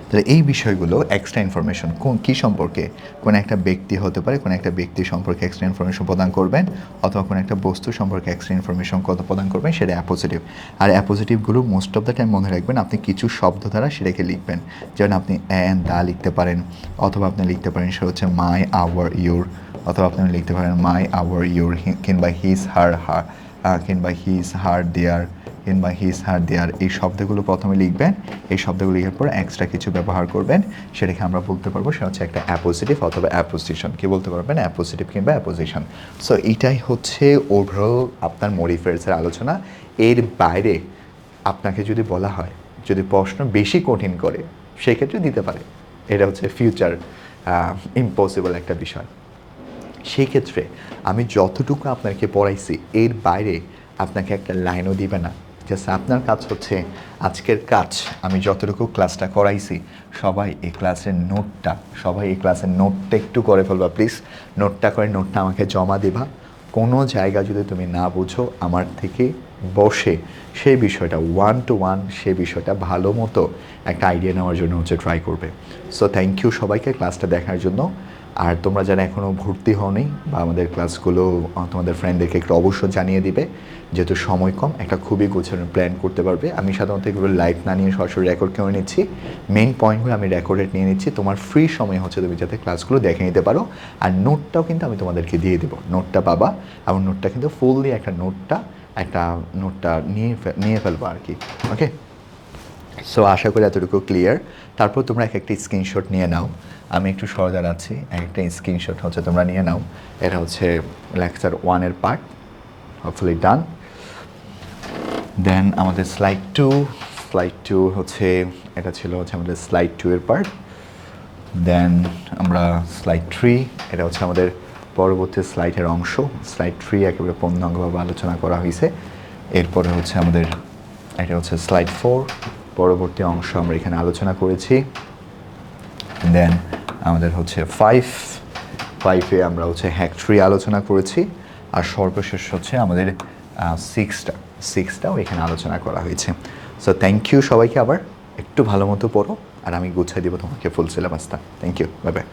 তাহলে এই বিষয়গুলো এক্সট্রা ইনফরমেশন কী সম্পর্কে? কোনো একটা ব্যক্তি হতে পারে, কোনো একটা ব্যক্তি সম্পর্কে এক্সট্রা ইনফরমেশন প্রদান করবেন, অথবা কোনো একটা বস্তু সম্পর্কে এক্সট্রা ইনফরমেশন প্রদান করবেন, সেটা অ্যাপোজিটিভ। আর অ্যাপোজিটিভগুলো মোস্ট অফ দ্য টাইম মনে রাখবেন আপনি কিছু শব্দ দ্বারা সেটাকে লিখবেন। যেমন আপনি অ্যান্ড দা লিখতে পারেন, অথবা আপনি লিখতে পারেন সেটা হচ্ছে মাই আওয়ার ইউর, অথবা আপনি লিখতে পারেন মাই আওয়ার ইউর, কিংবা হিজ হার কিংবা হিজ হার দেয়ার, কিংবা হিজ হার দেয়ার। এই শব্দগুলো প্রথমে লিখবেন। এই শব্দগুলো লিখার পর এক্সট্রা কিছু ব্যবহার করবেন, সেটাকে আমরা বলতে পারবো সেটা হচ্ছে একটা অ্যাপোজিটিভ অথবা অ্যাপোজিশন। কি বলতে পারবেন? অ্যাপোজিটিভ কিংবা অ্যাপোজিশন। সো এইটাই হচ্ছে ওভারঅল আপনার মডিফায়ার্সের আলোচনা। এর বাইরে আপনাকে যদি বলা হয়, যদি প্রশ্ন বেশি কঠিন করে, সেক্ষেত্রে দিতে পারে। এটা হচ্ছে ফিউচার ইম্পসিবল একটা বিষয়। সেই ক্ষেত্রে আমি যতটুকু আপনাকে পড়াইছি এর বাইরে আপনাকে একটা লাইনও দিবে না। জাস্ট আপনার কাজ হচ্ছে আজকের কাজ, আমি যতটুকু ক্লাসটা করাইছি সবাই এই ক্লাসের নোটটা একটু করে ফেলবা প্লিজ। নোটটা করে নোটটা আমাকে জমা দিবা। কোনো জায়গা যদি তুমি না বুঝো, আমার থেকে বসে সেই বিষয়টা 1 to 1 সেই বিষয়টা ভালো মতো একটা আইডিয়া নেওয়ার জন্য হচ্ছে ট্রাই করবে। সো থ্যাংক ইউ সবাইকে ক্লাসটা দেখার জন্য। আর তোমরা যারা এখনও ভর্তি হওনি বা আমাদের ক্লাসগুলো তোমাদের ফ্রেন্ডদেরকে একটু অবশ্যই জানিয়ে দিবে, যেহেতু সময় কম, একটা খুবই গোছানো প্ল্যান করতে পারবে। আমি সাধারণত এগুলো লাইভ না নিয়ে সরাসরি রেকর্ড করে নিচ্ছি। মেইন পয়েন্টগুলো আমি রেকর্ডেড নিয়ে নিচ্ছি। তোমার ফ্রি সময় হচ্ছে তুমি যাতে ক্লাসগুলো দেখে নিতে পারো। আর নোটটাও কিন্তু আমি তোমাদেরকে দিয়ে দেবো। নোটটা পাবা, এবং নোটটা কিন্তু ফুললি একটা নোটটা নিয়ে ফেলবো আর কি। ওকে, সো আশা করি এতটুকু ক্লিয়ার। তারপর তোমরা একটা স্ক্রিনশট নিয়ে নাও। আমি একটু সরদার আছি, একটা স্ক্রিনশট হচ্ছে তোমরা নিয়ে নাও। এটা হচ্ছে লেকচার 1-এর পার্ট, হোপফুলি ডান। দেন আমাদের স্লাইড টু হচ্ছে, এটা ছিল হচ্ছে আমাদের স্লাইড 2-এর পার্ট। দেন আমরা স্লাইড 3, এটা হচ্ছে আমাদের পরবর্তী স্লাইডের অংশ। স্লাইড 3 একেবারে পূর্ণাঙ্গভাবে আলোচনা করা হয়েছে। এরপরে হচ্ছে আমাদের এটা হচ্ছে স্লাইড 4, পরবর্তী অংশ আমরা এখানে আলোচনা করেছি। দেন আমাদের হচ্ছে 5-এ আমরা হচ্ছে হ্যাক 3 আলোচনা করেছি। আর সর্বশেষ হচ্ছে আমাদের 6টাও এখানে আলোচনা করা হয়েছে। সো থ্যাংক ইউ সবাইকে। আবার একটু ভালো মতো পড়ো, আর আমি গুছিয়ে দেবো তোমাকে ফুল সিলেবাসটা। Thank you, bye by.